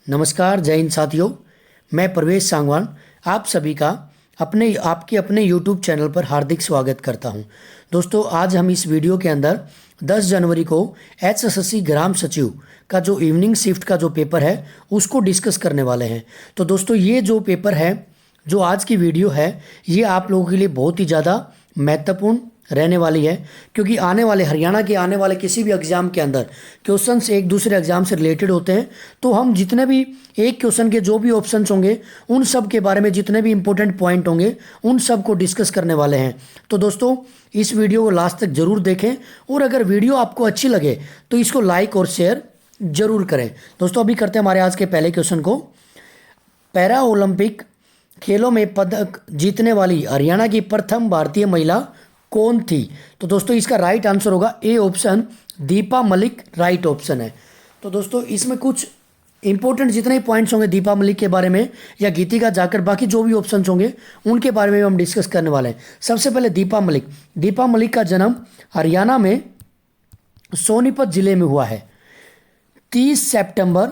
नमस्कार, जय हिंद साथियों। मैं प्रवेश सांगवान आप सभी का आपके अपने YouTube चैनल पर हार्दिक स्वागत करता हूं। दोस्तों, आज हम इस वीडियो के अंदर 10 जनवरी को एचएसएससी ग्राम सचिव का जो इवनिंग शिफ्ट का जो पेपर है उसको डिस्कस करने वाले हैं। तो दोस्तों, ये जो पेपर है, जो आज की वीडियो है, ये आप लोगों के लिए बहुत ही ज़्यादा महत्वपूर्ण रहने वाली है, क्योंकि आने वाले हरियाणा के आने वाले किसी भी एग्ज़ाम के अंदर क्वेश्चंस एक दूसरे एग्ज़ाम से रिलेटेड होते हैं। तो हम जितने भी एक क्वेश्चन के जो भी ऑप्शंस होंगे उन सब के बारे में जितने भी इंपॉर्टेंट पॉइंट होंगे उन सब को डिस्कस करने वाले हैं। तो दोस्तों, इस वीडियो को लास्ट तक ज़रूर देखें और अगर वीडियो आपको अच्छी लगे तो इसको लाइक और शेयर ज़रूर करें। दोस्तों, अभी करते हैं हमारे आज के पहले क्वेश्चन को। पैरा ओलंपिक खेलों में पदक जीतने वाली हरियाणा की प्रथम भारतीय महिला कौन थी? तो दोस्तों, इसका राइट आंसर होगा A option, Deepa Malik right option है। तो दोस्तों, इसमें कुछ इंपॉर्टेंट जितने पॉइंट्स होंगे दीपा मलिक के बारे में या गीतिका जाखड़, बाकी जो भी ऑप्शंस होंगे उनके बारे में हम डिस्कस करने वाले हैं। सबसे पहले दीपा मलिक का जन्म हरियाणा में सोनीपत जिले में हुआ है। 30 सितंबर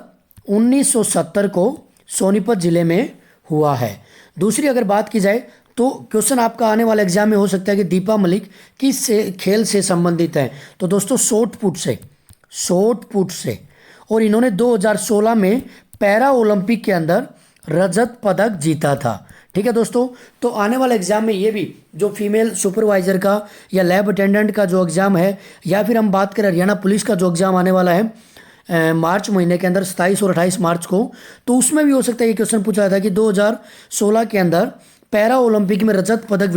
1970 को सोनीपत जिले में हुआ है। दूसरी अगर बात की जाए तो क्वेश्चन आपका आने वाले एग्जाम में हो सकता है कि दीपा मलिक किस खेल से संबंधित है? तो दोस्तों, शॉर्ट पुट से और इन्होंने 2016 में पैरा ओलंपिक के अंदर रजत पदक जीता था। ठीक है दोस्तों, तो आने वाले एग्जाम में ये भी जो फीमेल सुपरवाइजर का या लैब अटेंडेंट का जो एग्ज़ाम है, या फिर हम बात करें हरियाणा पुलिस का जो एग्ज़ाम आने वाला है मार्च महीने के अंदर 27 और 28 मार्च को, तो उसमें भी हो सकता है ये क्वेश्चन पूछा था कि 2016 के अंदर पैरा ओलंपिक में रजत पदक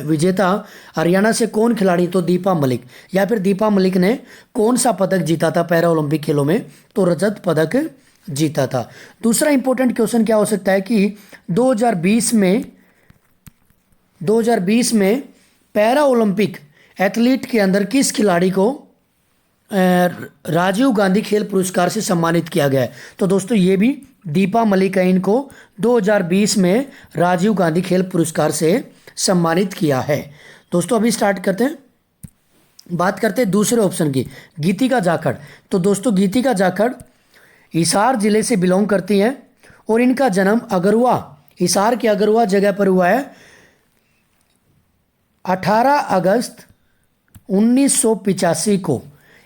विजेता हरियाणा से कौन खिलाड़ी? तो दीपा मलिक। या फिर दीपा मलिक ने कौन सा पदक जीता था पैरा ओलंपिक खेलों में? तो रजत पदक जीता था। दूसरा इंपॉर्टेंट क्वेश्चन क्या हो सकता है कि 2020 में पैरा ओलंपिक एथलीट के अंदर किस खिलाड़ी को राजीव गांधी खेल पुरस्कार से सम्मानित किया गया है? तो दोस्तों, ये भी दीपा मलिक है, इनको 2020 में राजीव गांधी खेल पुरस्कार से सम्मानित किया है। दोस्तों, अभी स्टार्ट करते हैं, बात करते हैं दूसरे ऑप्शन की, गीतिका जाखड़। तो दोस्तों, गीतिका जाखड़ हिसार जिले से बिलोंग करती हैं और इनका जन्म हिसार के अगरुआ जगह पर हुआ है। 18 अगस्त 1985 को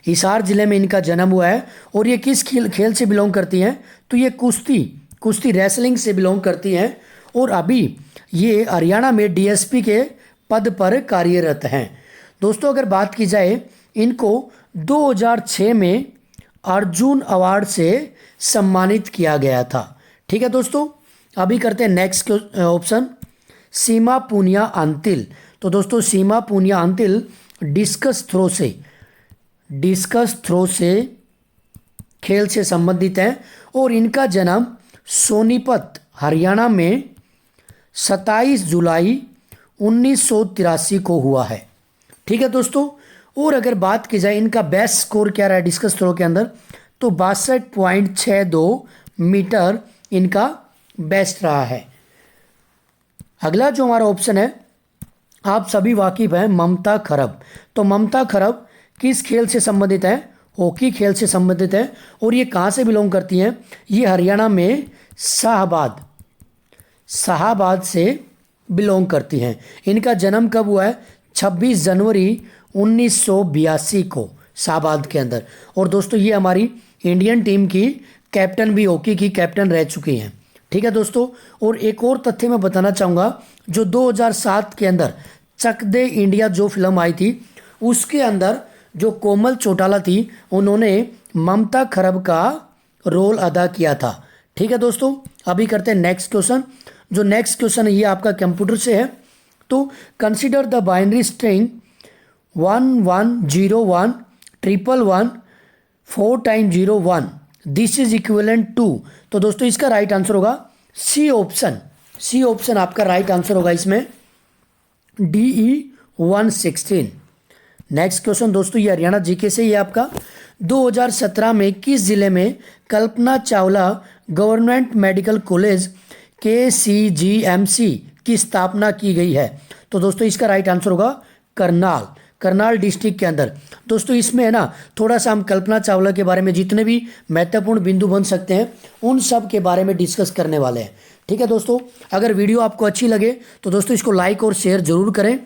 हिसार जिले में इनका जन्म हुआ है। और ये किस खेल से बिलोंग करती हैं? तो ये कुश्ती रेसलिंग से बिलोंग करती हैं और अभी ये हरियाणा में डीएसपी के पद पर कार्यरत हैं। दोस्तों, अगर बात की जाए, इनको 2006 में अर्जुन अवार्ड से सम्मानित किया गया था। ठीक है दोस्तों, अभी करते हैं नेक्स्ट ऑप्शन, सीमा पुनिया अंतिल। तो दोस्तों, सीमा पुनिया अंतिल डिस्कस थ्रो से खेल से संबंधित है और इनका जन्म सोनीपत हरियाणा में 27 जुलाई 1983 को हुआ है। ठीक है दोस्तों, और अगर बात की जाए इनका बेस्ट स्कोर क्या रहा है डिस्कस थ्रो के अंदर, तो 62.62 मीटर इनका बेस्ट रहा है। अगला जो हमारा ऑप्शन है, आप सभी वाकिफ हैं, ममता खरब। तो ममता खरब किस खेल से संबंधित है? हॉकी खेल से संबंधित है और ये कहाँ से बिलोंग करती हैं? ये हरियाणा में शाहाबाद से बिलोंग करती हैं। इनका जन्म कब हुआ है? 26 जनवरी 1982 को शाहाबाद के अंदर। और दोस्तों, ये हमारी इंडियन टीम की कैप्टन भी, हॉकी की कैप्टन रह चुकी हैं। ठीक है दोस्तों, और एक और तथ्य मैं बताना चाहूँगा, जो 2007 के अंदर चक दे इंडिया जो फिल्म आई थी, उसके अंदर जो कोमल चौटाला थी, उन्होंने ममता खरब का रोल अदा किया था। ठीक है दोस्तों, अभी करते हैं नेक्स्ट क्वेश्चन। जो नेक्स्ट क्वेश्चन है ये आपका कंप्यूटर से है। तो consider the binary string 11011111 4 time 01, this is equivalent to. तो दोस्तों, इसका राइट आंसर होगा सी ऑप्शन आपका राइट आंसर होगा इसमें, DE 116। नेक्स्ट क्वेश्चन दोस्तों, ये हरियाणा जीके से, ये आपका 2017 में किस जिले में Kalpana Chawla government medical college KCGMC की स्थापना की गई है? तो दोस्तों, इसका राइट आंसर होगा करनाल। करनाल डिस्ट्रिक्ट के अंदर। दोस्तों इसमें है ना थोड़ा सा हम कल्पना चावला के बारे में जितने भी महत्वपूर्ण बिंदु बन सकते हैं उन सब के बारे में डिस्कस करने वाले हैं। ठीक है दोस्तों, अगर वीडियो आपको अच्छी लगे तो दोस्तों इसको लाइक और शेयर जरूर करें,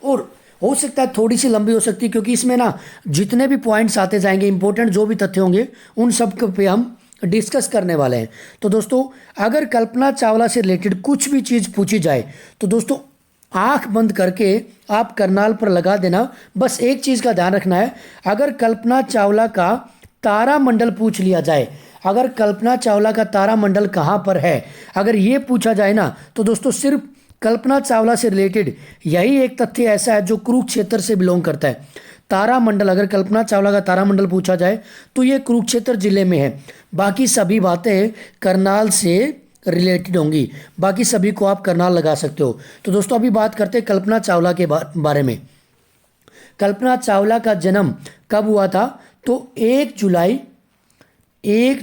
और हो सकता है थोड़ी सी लंबी हो सकती है क्योंकि इसमें ना जितने भी पॉइंट्स आते जाएंगे, इंपॉर्टेंट जो भी तथ्य होंगे उन सब पे हम डिस्कस करने वाले हैं। तो दोस्तों अगर कल्पना चावला से रिलेटेड कुछ भी चीज़ पूछी जाए तो दोस्तों आंख बंद करके आप करनाल पर लगा देना। बस एक चीज़ का ध्यान रखना है, अगर कल्पना चावला का तारामंडल पूछ लिया जाए, अगर कल्पना चावला का तारामंडल कहाँ पर है, अगर ये पूछा जाए ना तो दोस्तों सिर्फ कल्पना चावला से रिलेटेड यही एक तथ्य ऐसा है जो कुरुक्षेत्र से बिलोंग करता है। तारामंडल, अगर कल्पना चावला का तारामंडल पूछा जाए तो ये कुरुक्षेत्र जिले में है। बाकी सभी बातें करनाल से रिलेटेड होंगी, बाकी सभी को आप करनाल लगा सकते हो। तो दोस्तों अभी बात करते हैं कल्पना चावला के बारे में। कल्पना चावला का जन्म कब हुआ था? तो 1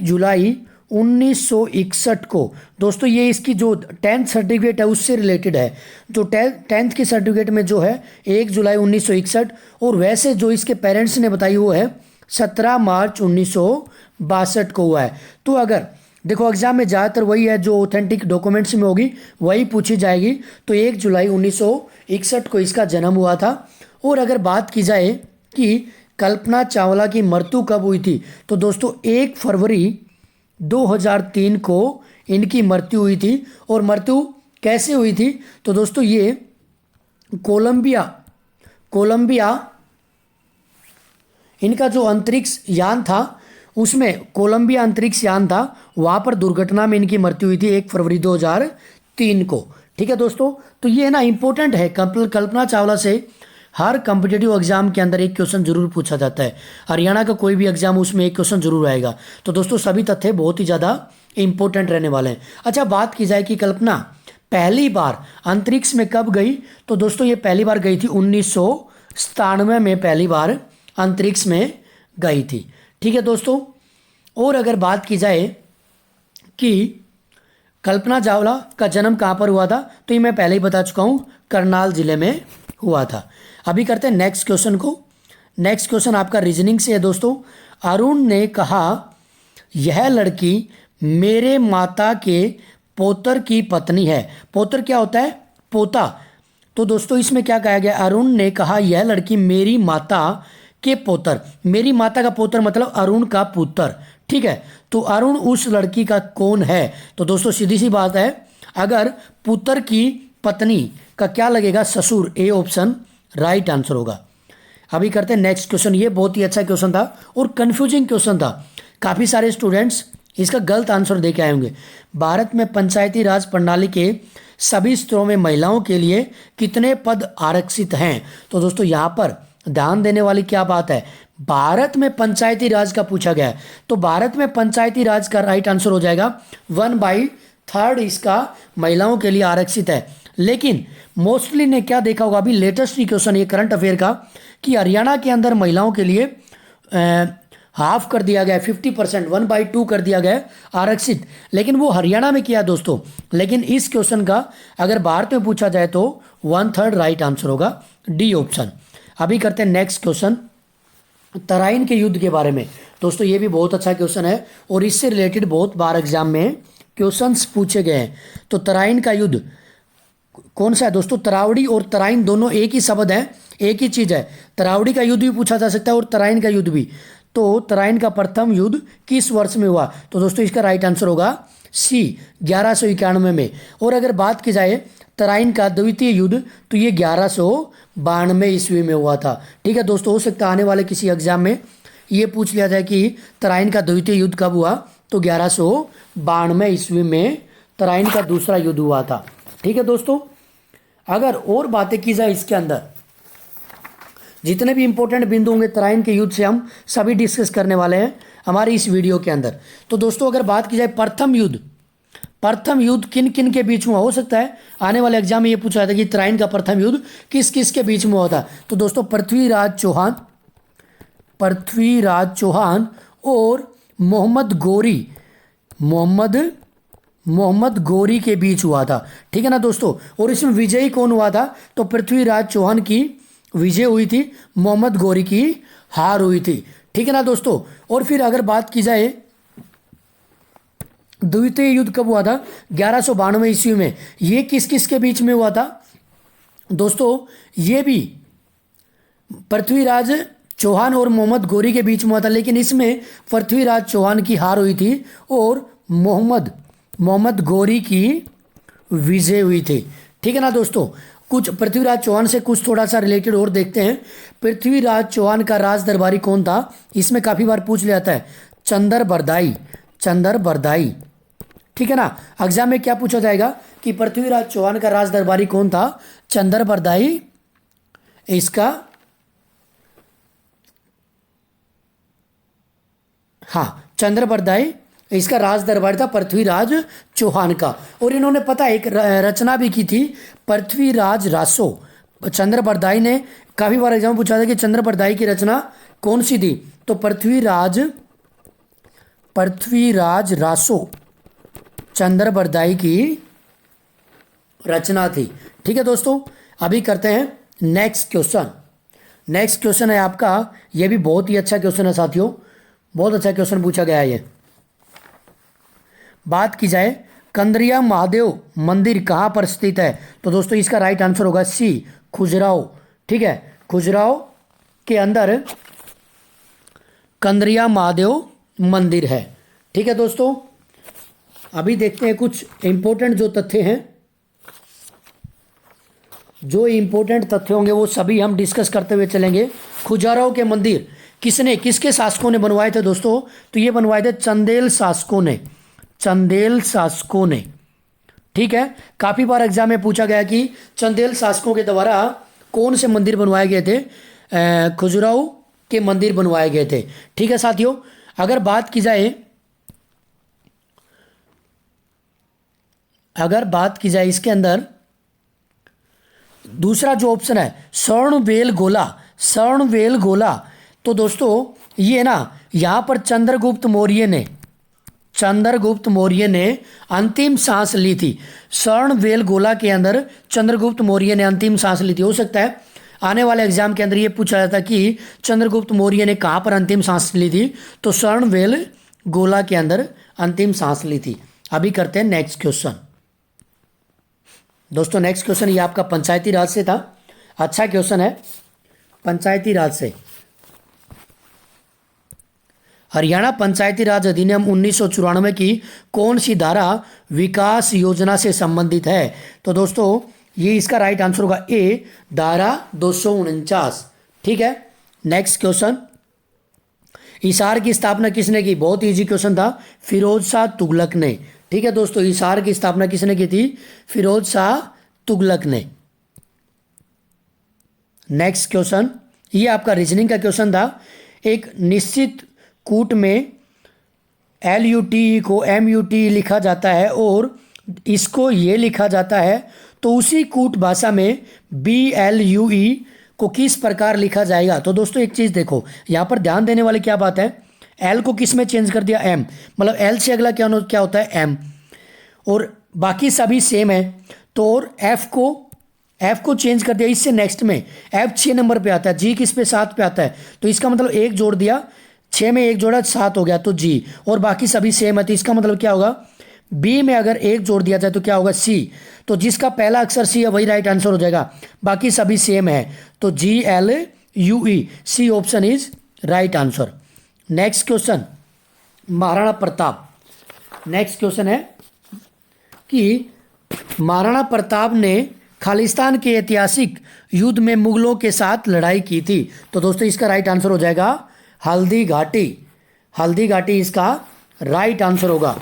जुलाई 1961 को। दोस्तों ये इसकी जो 10th सर्टिफिकेट है उससे रिलेटेड है। जो 10th की सर्टिफिकेट में जो है 1 जुलाई 1961, और वैसे जो इसके पेरेंट्स ने बताई वो है 17 मार्च 1962 को हुआ है। तो अगर देखो एग्जाम में ज़्यादातर वही है जो ऑथेंटिक डॉक्यूमेंट्स में होगी वही पूछी जाएगी। तो 1 जुलाई 1961 को इसका जन्म हुआ था। और अगर बात की जाए कि कल्पना चावला की मृत्यु कब हुई थी तो दोस्तों 1 फरवरी 2003 को इनकी मृत्यु हुई थी। और मृत्यु कैसे हुई थी? तो दोस्तों ये कोलंबिया इनका जो अंतरिक्ष यान था उसमें, कोलंबिया अंतरिक्ष यान था, वहाँ पर दुर्घटना में इनकी मृत्यु हुई थी 1 फरवरी 2003 को। ठीक है दोस्तों, तो ये ना इंपॉर्टेंट है। कल्पना चावला से हर कॉम्पिटिटिव एग्जाम के अंदर एक क्वेश्चन जरूर पूछा जाता है। हरियाणा का कोई भी एग्जाम उसमें एक क्वेश्चन जरूर आएगा। तो दोस्तों सभी तथ्य बहुत ही ज़्यादा इंपॉर्टेंट रहने वाले हैं। अच्छा, बात की जाए कि कल्पना पहली बार अंतरिक्ष में कब गई तो दोस्तों ये पहली बार गई थी 1997 में, पहली बार अंतरिक्ष में गई थी। ठीक है दोस्तों, और अगर बात की जाए कि कल्पना चावला का जन्म कहाँ पर हुआ था तो ये मैं पहले ही बता चुका हूँ, करनाल जिले में हुआ था। अभी करते हैं नेक्स्ट क्वेश्चन को। नेक्स्ट क्वेश्चन आपका रीजनिंग से है दोस्तों। अरुण ने कहा यह लड़की मेरे माता के पोतर की पत्नी है। पोतर क्या होता है? पोता। तो दोस्तों इसमें क्या कहा गया? अरुण ने कहा यह लड़की मेरी माता के पोतर, मेरी माता का पोतर मतलब अरुण का पुत्र। ठीक है, तो अरुण उस लड़की का कौन है? तो दोस्तों सीधी सी बात है, अगर पुत्र की पत्नी का क्या लगेगा? ससुर। ए ऑप्शन राइट आंसर होगा। अभी करते हैं नेक्स्ट क्वेश्चन। ये बहुत ही अच्छा क्वेश्चन था और कंफ्यूजिंग क्वेश्चन था। काफ़ी सारे स्टूडेंट्स इसका गलत आंसर दे के आए होंगे। भारत में पंचायती राज प्रणाली के सभी स्तरों में महिलाओं के लिए कितने पद आरक्षित हैं? तो दोस्तों यहाँ पर ध्यान देने वाली क्या बात है, भारत में पंचायती राज का पूछा गया है। तो भारत में पंचायती राज का राइट आंसर हो जाएगा 1/3 इसका महिलाओं के लिए आरक्षित है। लेकिन मोस्टली ने क्या देखा होगा, अभी लेटेस्ट क्वेश्चन ये करंट अफेयर का, कि हरियाणा के अंदर महिलाओं के लिए हाफ कर दिया गया, 50%, 1/2 कर दिया गया आरक्षित। लेकिन वो हरियाणा में किया दोस्तों। लेकिन इस क्वेश्चन का अगर भारत में पूछा जाए तो 1/3 राइट आंसर होगा, डी ऑप्शन। अभी करते हैं नेक्स्ट क्वेश्चन, तराइन के युद्ध के बारे में। दोस्तों ये भी बहुत अच्छा क्वेश्चन है और इससे रिलेटेड बहुत बार एग्जाम में क्वेश्चंस पूछे गए हैं। तो तराइन का युद्ध कौन सा है दोस्तों? तरावड़ी और तराइन दोनों एक ही शब्द है, एक ही चीज़ है। तरावड़ी का युद्ध भी पूछा जा सकता है और तराइन का युद्ध भी। तो तराइन का प्रथम युद्ध किस वर्ष में हुआ? तो दोस्तों इसका राइट आंसर होगा सी, 1191 में। और अगर बात की जाए तराइन का द्वितीय युद्ध तो ये 1192 ईस्वी में हुआ था। ठीक है दोस्तों, हो सकता है आने वाले किसी एग्जाम में ये पूछ लिया जाए कि तराइन का द्वितीय युद्ध कब हुआ, तो 1192 ईस्वी में तराइन का दूसरा युद्ध हुआ था। ठीक है दोस्तों, अगर और बातें की जाए इसके अंदर जितने भी इंपॉर्टेंट बिंदु होंगे तराइन के युद्ध से हम सभी डिस्कस करने वाले हैं हमारी इस वीडियो के अंदर। तो दोस्तों अगर बात की जाए प्रथम युद्ध किन किन के बीच में हो सकता है आने वाले एग्जाम में ये पूछा जाता है कि तराइन का प्रथम युद्ध किस किस के बीच में हुआ था। तो दोस्तों पृथ्वीराज चौहान और मोहम्मद गोरी के बीच हुआ था। ठीक है ना दोस्तों, और इसमें विजयी कौन हुआ था? तो पृथ्वीराज चौहान की विजय हुई थी, मोहम्मद गौरी की हार हुई थी। ठीक है ना दोस्तों। और फिर अगर बात की जाए द्वितीय युद्ध कब हुआ था, 1192 ईस्वी में। ये किस किस के बीच में हुआ था दोस्तों, ये भी पृथ्वीराज चौहान और मोहम्मद गौरी के बीच में हुआ था, लेकिन इसमें पृथ्वीराज चौहान की हार हुई थी और मोहम्मद गौरी की विजय हुई थी। ठीक है ना दोस्तों। कुछ पृथ्वीराज चौहान से कुछ थोड़ा सा रिलेटेड और देखते हैं। पृथ्वीराज चौहान का राज दरबारी कौन था, इसमें काफ़ी बार पूछ लिया जाता है, चंदर बरदाई। ठीक है ना। एग्जाम में क्या पूछा जाएगा कि पृथ्वीराज चौहान का राज दरबारी कौन था, चंदर बरदाई। इसका हाँ, चंद्र बरदाई इसका राज दरबार था पृथ्वीराज चौहान का। और इन्होंने पता एक रचना भी की थी, पृथ्वीराज रासो। चंद्र बरदाई ने काफ़ी बार एग्जाम पूछा था कि चंद्र बरदाई की रचना कौन सी थी, तो पृथ्वीराज रासो चंद्र बरदाई की रचना थी। ठीक है दोस्तों। अभी करते हैं नेक्स्ट क्वेश्चन। नेक्स्ट क्वेश्चन है आपका, यह भी बहुत ही अच्छा क्वेश्चन है साथियों, बहुत अच्छा क्वेश्चन पूछा गया है ये। बात की जाए कंदरिया महादेव मंदिर कहाँ पर स्थित है, तो दोस्तों इसका राइट आंसर होगा सी, खजुराहो। ठीक है, खजुराहो के अंदर कंदरिया महादेव मंदिर है। ठीक है दोस्तों। अभी देखते हैं कुछ इंपॉर्टेंट जो तथ्य हैं, जो इंपॉर्टेंट तथ्य होंगे वो सभी हम डिस्कस करते हुए चलेंगे। खजुराहो के मंदिर किसके शासकों ने बनवाए थे दोस्तों, तो ये बनवाए थे चंदेल शासकों ने। ठीक है, काफी बार एग्जाम में पूछा गया कि चंदेल शासकों के द्वारा कौन से मंदिर बनवाए गए थे, खजुराहो के मंदिर बनवाए गए थे। ठीक है साथियों। अगर बात की जाए इसके अंदर दूसरा जो ऑप्शन है स्वर्णवेल गोला, तो दोस्तों ये ना यहाँ पर चंद्रगुप्त मौर्य ने अंतिम सांस ली थी। स्वर्णवेल गोला के अंदर चंद्रगुप्त मौर्य ने अंतिम सांस ली थी। हो सकता है आने वाले एग्जाम के अंदर ये पूछा जाता कि चंद्रगुप्त मौर्य ने कहाँ पर अंतिम सांस ली थी, तो स्वर्णवेल गोला के अंदर अंतिम सांस ली थी। अभी करते हैं नेक्स्ट क्वेश्चन। दोस्तों नेक्स्ट क्वेश्चन ये आपका पंचायती राज से था, अच्छा क्वेश्चन है। पंचायती राज से, हरियाणा पंचायती राज अधिनियम 1994 की कौन सी धारा विकास योजना से संबंधित है, तो दोस्तों ये इसका राइट आंसर होगा ए, धारा 249। ठीक है। नेक्स्ट क्वेश्चन, हिसार की स्थापना किसने की, बहुत इजी क्वेश्चन था, फिरोज शाह तुगलक ने। ठीक है दोस्तों, हिसार की स्थापना किसने की थी, फिरोज शाह तुगलक ने। नेक्स्ट क्वेश्चन, ये आपका रीजनिंग का क्वेश्चन था। एक निश्चित कूट में LUT को MUT लिखा जाता है और इसको ये लिखा जाता है, तो उसी कूट भाषा में BLUE को किस प्रकार लिखा जाएगा। तो दोस्तों एक चीज़ देखो, यहाँ पर ध्यान देने वाली क्या बात है, L को किस में चेंज कर दिया, M, मतलब L से अगला क्या होता है, M, और बाकी सभी सेम है। तो और F को चेंज कर दिया, इससे नेक्स्ट में F 6 नंबर पे आता है, G किस पे 7 पे आता है, तो इसका मतलब एक जोड़ दिया, 6 में एक जोड़ा 7 हो गया, तो G, और बाकी सभी सेम है, तो इसका मतलब क्या होगा, B में अगर एक जोड़ दिया जाए तो क्या होगा, C, तो जिसका पहला अक्षर C है वही राइट आंसर हो जाएगा, बाकी सभी सेम है, तो GLUE, C option is right answer. Next question, Maharana Pratap. Next question है कि महाराणा प्रताप ने खालिस्तान के ऐतिहासिक युद्ध में मुगलों के साथ लड़ाई की थी, तो दोस्तों इसका राइट आंसर हो जाएगा हल्दी घाटी इसका राइट आंसर होगा।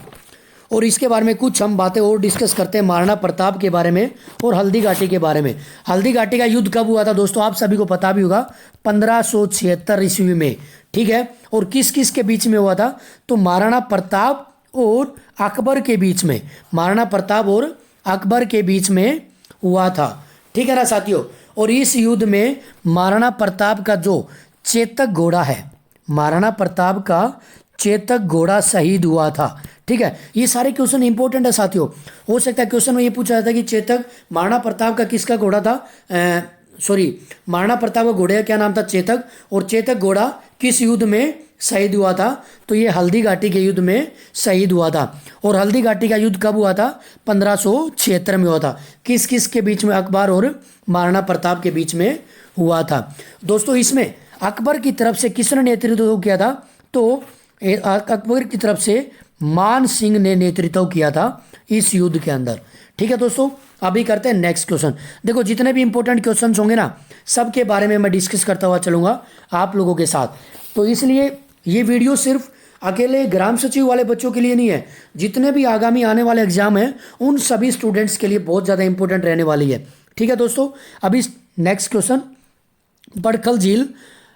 और इसके बारे में कुछ हम बातें और डिस्कस करते हैं महाराणा प्रताप के बारे में और हल्दी घाटी के बारे में। हल्दी घाटी का युद्ध कब हुआ था दोस्तों, आप सभी को पता भी होगा, 1576 ईस्वी में। ठीक है, और किस किस के बीच में हुआ था, तो महाराणा प्रताप और अकबर के बीच में, महाराणा प्रताप और अकबर के बीच में हुआ था। ठीक है ना साथियों। और इस युद्ध में महाराणा प्रताप का जो चेतक घोड़ा है, महाराणा प्रताप का चेतक घोड़ा शहीद हुआ था। ठीक है, ये सारे क्वेश्चन इंपॉर्टेंट है साथियों। हो सकता है क्वेश्चन में ये पूछा जाता है कि चेतक महाराणा प्रताप का किसका घोड़ा था, सॉरी, महाराणा प्रताप का घोड़े का क्या नाम था? चेतक। और चेतक घोड़ा किस युद्ध में शहीद हुआ था? तो ये हल्दी घाटी के युद्ध में शहीद हुआ था। और हल्दी घाटी का युद्ध कब हुआ था? 1576 में हुआ था। किस किस के बीच में? अकबर और महाराणा प्रताप के बीच में हुआ था। दोस्तों इसमें अकबर की तरफ से किसने नेतृत्व किया था? तो अकबर की तरफ से मान सिंह ने नेतृत्व किया था इस युद्ध के अंदर। ठीक है दोस्तों, अभी करते हैं नेक्स्ट क्वेश्चन। देखो जितने भी इंपॉर्टेंट क्वेश्चंस होंगे ना, सबके बारे में मैं डिस्कस करता हुआ चलूंगा आप लोगों के साथ। तो इसलिए ये वीडियो सिर्फ अकेले ग्राम सचिव वाले बच्चों के लिए नहीं है, जितने भी आगामी आने वाले एग्जाम हैं उन सभी स्टूडेंट्स के लिए बहुत ज़्यादा इंपॉर्टेंट रहने वाली है। ठीक है दोस्तों, अभी नेक्स्ट क्वेश्चन, बड़खल झील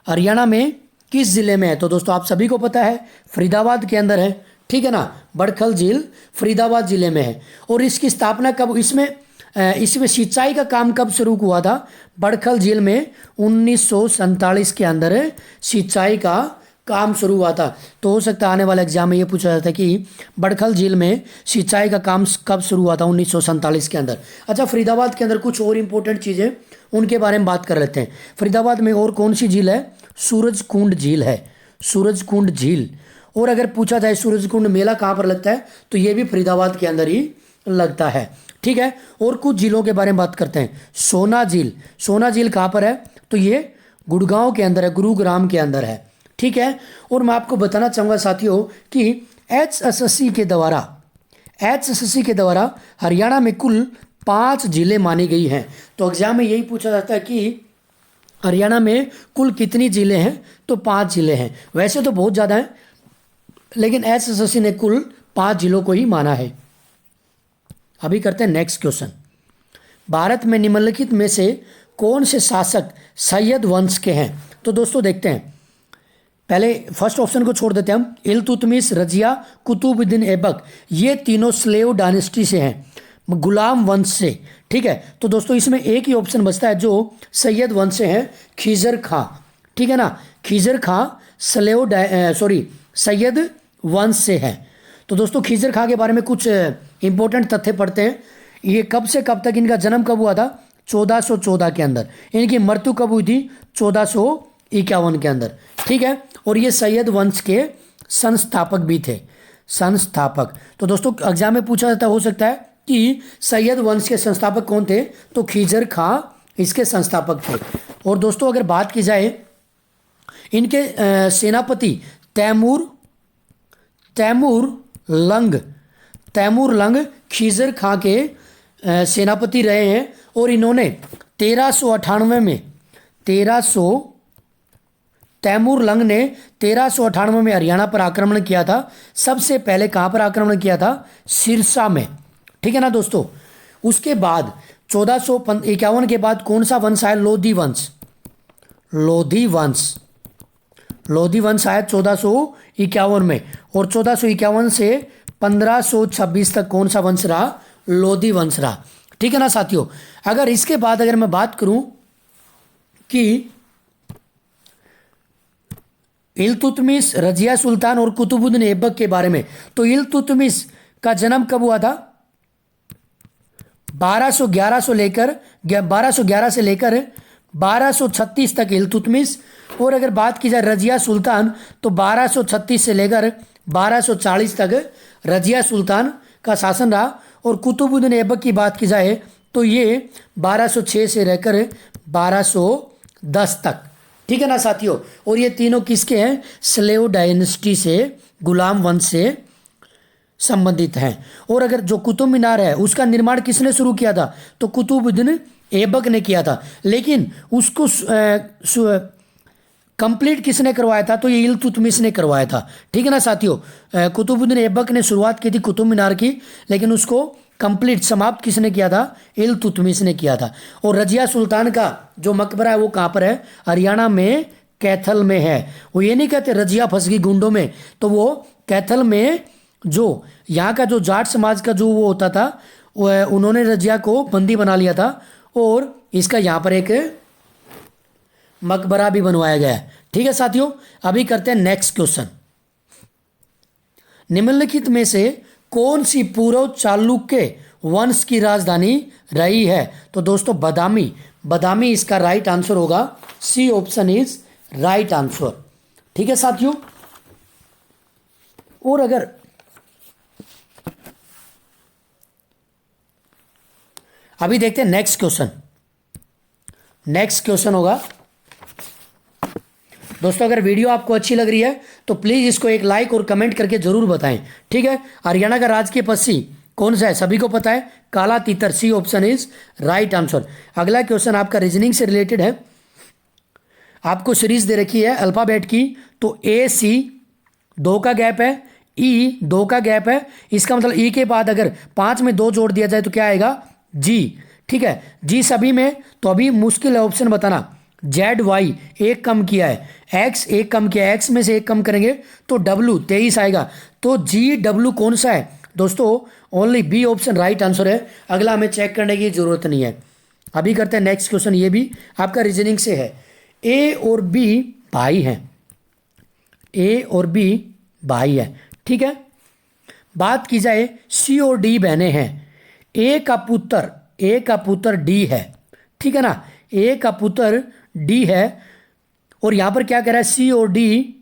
हरियाणा में किस जिले में है? तो दोस्तों आप सभी को पता है फरीदाबाद के अंदर है। ठीक है ना, बड़खल झील फरीदाबाद जिले में है। और इसकी स्थापना कब, इसमें सिंचाई का काम कब शुरू हुआ था? बड़खल झील में 1947 के अंदर सिंचाई का काम शुरू हुआ था। तो हो सकता है आने वाले एग्जाम में ये पूछा जाता है कि बड़खल झील में सिंचाई का काम कब शुरू हुआ था? 1947 के अंदर। अच्छा, फरीदाबाद के अंदर कुछ और इंपॉर्टेंट चीज़ें उनके बारे में बात कर लेते हैं। फरीदाबाद में और कौन सी झील है? सूरजकुंड झील है, सूरजकुंड झील। और अगर पूछा जाए सूरजकुंड मेला कहाँ पर लगता है, तो ये भी फरीदाबाद के अंदर ही लगता है। ठीक है, और कुछ झीलों के बारे में बात करते हैं। सोना झील, सोना झील कहाँ पर है? तो ये गुड़गांव के अंदर है, गुरुग्राम के अंदर है। ठीक है, और मैं आपको बताना चाहूँगा साथियों कि एचएसएससी के द्वारा हरियाणा में कुल 5 जिले मानी गई हैं। तो एग्जाम में यही पूछा जाता है कि हरियाणा में कुल कितनी जिले हैं? तो 5 जिले हैं। वैसे तो बहुत ज़्यादा हैं, लेकिन एचएसएससी ने कुल 5 जिलों को ही माना है। अभी करते हैं नेक्स्ट क्वेश्चन। भारत में निम्नलिखित में से कौन से शासक सैयद वंश के हैं? तो दोस्तों देखते हैं, पहले फर्स्ट ऑप्शन को छोड़ देते हैं हम। इल्तुतमिश, रजिया, कुतुबुद्दीन ऐबक, ये तीनों स्लेव डायनेस्टी से हैं, गुलाम वंश से। ठीक है, तो दोस्तों इसमें एक ही ऑप्शन बचता है जो सैयद वंश से है, खिजर खां। ठीक है ना, खिजर खां सैयद वंश से है। तो दोस्तों खिजर खां के बारे में कुछ इंपॉर्टेंट तथ्य पढ़ते हैं। ये कब से कब तक, इनका जन्म कब हुआ था? 1414 के अंदर। इनकी मृत्यु कब हुई थी? 1451 के अंदर। ठीक है, और ये सैयद वंश के संस्थापक भी थे, संस्थापक। तो दोस्तों एग्जाम में पूछा जाता हो सकता है कि सैयद वंश के संस्थापक कौन थे? तो खिजर खां इसके संस्थापक थे। और दोस्तों अगर बात की जाए इनके सेनापति तैमूर लंग खिजर खां के सेनापति रहे हैं। और इन्होंने 1398 में तैमूर लंग ने 1398 में हरियाणा पर आक्रमण किया था। सबसे पहले कहाँ पर आक्रमण किया था? सिरसा में। ठीक है ना दोस्तों, उसके बाद 1451 के बाद कौन सा वंश आया? लोधी वंश आया 1451 में। और 1451 से 1526 तक कौन सा वंश रहा? लोधी वंश रहा। ठीक है ना साथियों, अगर इसके बाद अगर मैं बात करूं कि इल्तुतमिश, रजिया सुल्तान और कुतुबुद्दीन ऐबक के बारे में, तो इल्तुतमिश का जन्म कब हुआ था? 1211 से लेकर 1236 तक इल्तुतमिश। और अगर बात की जाए रजिया सुल्तान, तो 1236 से लेकर 1240 तक रजिया सुल्तान का शासन रहा। और कुतुबुद्दीन ऐबक की बात की जाए तो ये 1206 से रहकर 1210 तक। ठीक है ना साथियों, और ये तीनों किसके हैं? स्लेव डायनेस्टी से, गुलाम वंश से संबंधित हैं। और अगर जो कुतुब मीनार है उसका निर्माण किसने शुरू किया था? तो कुतुबुद्दीन ऐबक ने किया था। लेकिन उसको कंप्लीट किसने करवाया था? तो ये इल्तुतमिश ने करवाया था। ठीक है ना साथियों, कुतुबुद्दीन ऐबक ने शुरुआत की थी कुतुब मीनार की, लेकिन उसको कंप्लीट समाप्त किसने किया था? इल्तुतमिश ने किया था। और रजिया सुल्तान का जो मकबरा है वो कहाँ पर है? हरियाणा में कैथल में है। वो ये नहीं कहते रजिया फंस गई गुंडों में, तो वो कैथल में जो यहाँ का जो जाट समाज का जो वो होता था, उन्होंने रजिया को बंदी बना लिया था और इसका यहाँ पर एक मकबरा भी बनवाया गया है। ठीक है साथियों, अभी करते हैं नेक्स्ट क्वेश्चन। निम्नलिखित में से कौन सी पूर्व चालुक्य वंश की राजधानी रही है? तो दोस्तों बदामी इसका राइट आंसर होगा। C option is right answer. ठीक है साथियों, और अगर अभी देखते हैं नेक्स्ट क्वेश्चन। नेक्स्ट क्वेश्चन होगा दोस्तों, अगर वीडियो आपको अच्छी लग रही है तो प्लीज इसको एक लाइक और कमेंट करके जरूर बताएं। ठीक है, हरियाणा का राजकीय पक्षी कौन सा है? सभी को पता है, काला तीतर। C option is right answer. अगला क्वेश्चन आपका रीजनिंग से रिलेटेड है। आपको सीरीज दे रखी है अल्फाबेट की, तो ए सी 2 का गैप है, ई 2 का गैप है। इसका मतलब ई के बाद अगर 5 में 2 जोड़ दिया जाए तो क्या आएगा? जी। ठीक है, जी सभी में, तो अभी मुश्किल है ऑप्शन बताना। जेड वाई एक कम किया है, एक्स एक कम किया है, एक्स में से एक कम करेंगे तो डब्लू 23 आएगा। तो जी डब्लू कौन सा है दोस्तों? Only B option right answer है। अगला हमें चेक करने की जरूरत नहीं है। अभी करते हैं नेक्स्ट क्वेश्चन, ये भी आपका रीजनिंग से है। ए और बी भाई हैं, ए और बी भाई है। ठीक है, बात की जाए सी और डी बहनें हैं। ए का पुत्र डी है। ठीक है ना, ए का पुत्र डी है, और यहां पर क्या कह रहा है? सी और डी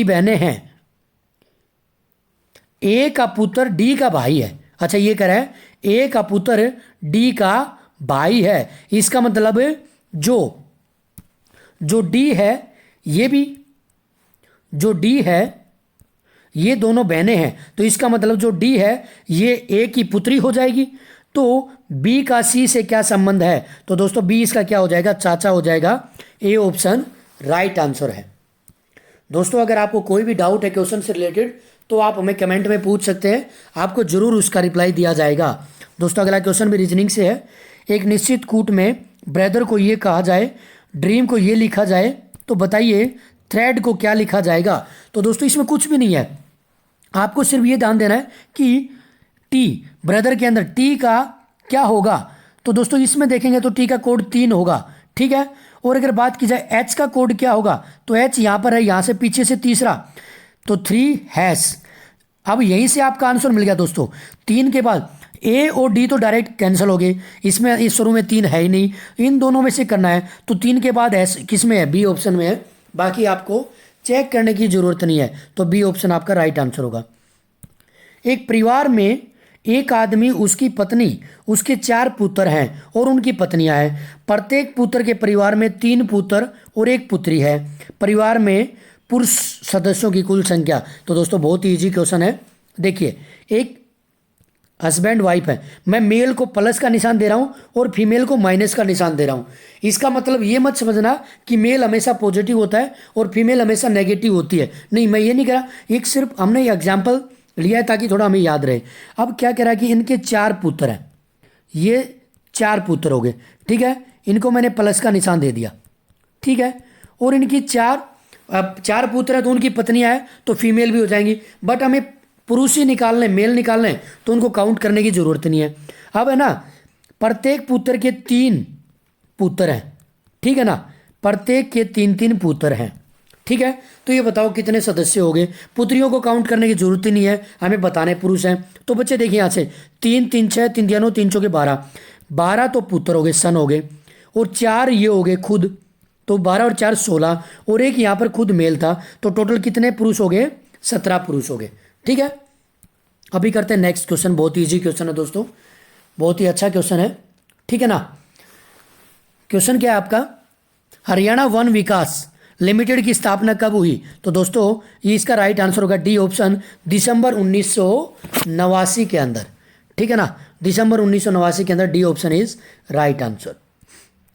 बहनें हैं। ए का पुत्र डी का भाई है। अच्छा, ये कह रहा है ए का पुत्र डी का भाई है। इसका मतलब जो डी है, ये भी जो डी है, ये दोनों बहनें हैं। तो इसका मतलब जो डी है ये ए की पुत्री हो जाएगी। तो बी का सी से क्या संबंध है? तो दोस्तों बी इसका क्या हो जाएगा? चाचा हो जाएगा। ए ऑप्शन राइट आंसर है। दोस्तों अगर आपको कोई भी डाउट है क्वेश्चन से रिलेटेड तो आप हमें कमेंट में पूछ सकते हैं, आपको जरूर उसका रिप्लाई दिया जाएगा। दोस्तों अगला क्वेश्चन भी रीजनिंग से है। एक निश्चित कूट में ब्रदर को ये कहा जाए, ड्रीम को ये लिखा जाए, तो बताइए थ्रेड को क्या लिखा जाएगा? तो दोस्तों इसमें कुछ भी नहीं है, आपको सिर्फ ये ध्यान देना है कि टी ब्रदर के अंदर टी का क्या होगा। तो दोस्तों इसमें देखेंगे तो टी का कोड 3 होगा। ठीक है, और अगर बात की जाए एच का कोड क्या होगा, तो एच यहां पर है, यहां से पीछे से तीसरा, तो 3#। अब यहीं से आपका आंसर मिल गया दोस्तों। 3 के बाद ए और डी तो डायरेक्ट कैंसिल हो गए, इसमें इस शुरू में 3 है ही नहीं, इन दोनों में से करना है। तो 3 के बाद एस किस में है? बी ऑप्शन में है। बाकी आपको चेक करने की जरूरत नहीं है, तो बी ऑप्शन आपका राइट आंसर होगा। एक परिवार में एक आदमी, उसकी पत्नी, उसके 4 पुत्र हैं और उनकी पत्नियां हैं। प्रत्येक पुत्र के परिवार में 3 पुत्र और 1 पुत्री है। परिवार में पुरुष सदस्यों की कुल संख्या। तो दोस्तों बहुत ही ईजी क्वेश्चन है। देखिए, एक हस्बैंड वाइफ है, मैं मेल को प्लस का निशान दे रहा हूं और फीमेल को माइनस का निशान दे रहा हूं। इसका मतलब ये मत समझना कि मेल हमेशा पॉजिटिव होता है और फीमेल हमेशा नेगेटिव होती है। नहीं, मैं ये नहीं कह रहा, एक सिर्फ हमने ये एग्जाम्पल लिया है ताकि थोड़ा हमें याद रहे। अब क्या कह रहा है कि इनके 4 पुत्र हैं, ये 4 पुत्र हो गए। ठीक है, इनको मैंने प्लस का निशान दे दिया। ठीक है, और इनकी 4 पुत्र हैं तो उनकी पत्नियां हैं तो फीमेल भी हो जाएंगी। बट हमें पुरुष ही निकालने, मेल निकालने, तो उनको काउंट करने की जरूरत नहीं है। अब है ना, प्रत्येक पुत्र के 3 पुत्र हैं। ठीक है ना, प्रत्येक के 3-3 पुत्र हैं। ठीक है, तो ये बताओ कितने सदस्य हो गए? पुत्रियों को काउंट करने की जरूरत ही नहीं है, हमें बताने पुरुष हैं। तो बच्चे देखिए यहाँ से 3 3 6 3 3 9 3 4 12, 12 तो पुत्र हो गए, सन हो गए, और 4 ये हो गए खुद, तो 12 और 4 16, और एक यहाँ पर खुद मेल था। तो टोटल कितने पुरुष हो गए? 17 पुरुष हो गए। ठीक है, अभी करते हैं नेक्स्ट क्वेश्चन। बहुत ईजी क्वेश्चन है दोस्तों, बहुत ही अच्छा क्वेश्चन है। ठीक है ना, क्वेश्चन क्या है आपका? हरियाणा वन विकास लिमिटेड की स्थापना कब हुई? तो दोस्तों ये इसका राइट आंसर होगा डी ऑप्शन, दिसंबर 1989 के अंदर। ठीक है ना, दिसंबर 1989 के अंदर, D option is right answer.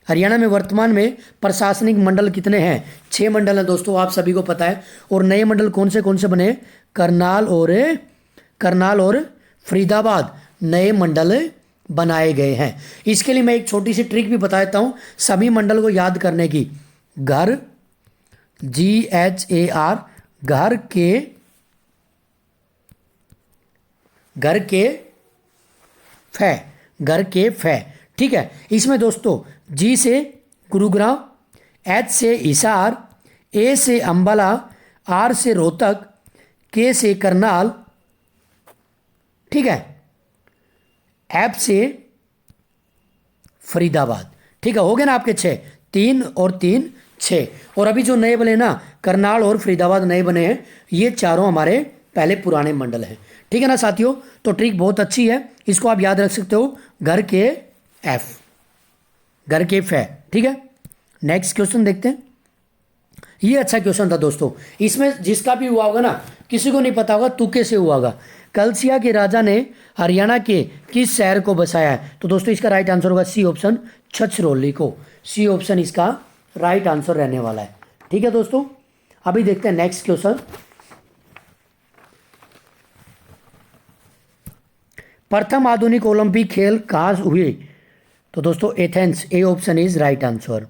Haryana में वर्तमान में प्रशासनिक मंडल कितने हैं? 6 मंडल हैं दोस्तों, आप सभी को पता है। और नए मंडल कौन से बने? करनाल और फरीदाबाद नए मंडल बनाए गए हैं। इसके लिए मैं एक छोटी सी ट्रिक भी बता देता हूं सभी मंडल को याद करने की। घर, GHAR, घर के फै। ठीक है, इसमें दोस्तों जी से गुरुग्राम, H से हिसार, A से अंबाला, R से रोहतक, K से करनाल, ठीक है, F से फरीदाबाद। ठीक है, हो गए ना आपके 6, 3 और 3 6। और अभी जो नए बने ना, करनाल और फरीदाबाद नए बने हैं, ये चारों हमारे पहले पुराने मंडल हैं। ठीक है ना साथियों, तो ट्रिक बहुत अच्छी है, इसको आप याद रख सकते हो, घर के एफ, घर के फै। ठीक है, नेक्स्ट क्वेश्चन देखते हैं। ये अच्छा क्वेश्चन था दोस्तों, इसमें जिसका भी हुआ होगा ना, किसी को नहीं पता होगा, तुक्के से हुआ होगा। कलसिया के राजा ने हरियाणा के किस शहर को बसाया है? तो दोस्तों इसका राइट आंसर होगा सी ऑप्शन, छछरौली को। सी ऑप्शन इसका राइट आंसर रहने वाला है। ठीक है दोस्तों, अभी देखते हैं नेक्स्ट क्वेश्चन। प्रथम आधुनिक ओलंपिक खेल कहाँ हुए? तो दोस्तों Athens, A option is right answer.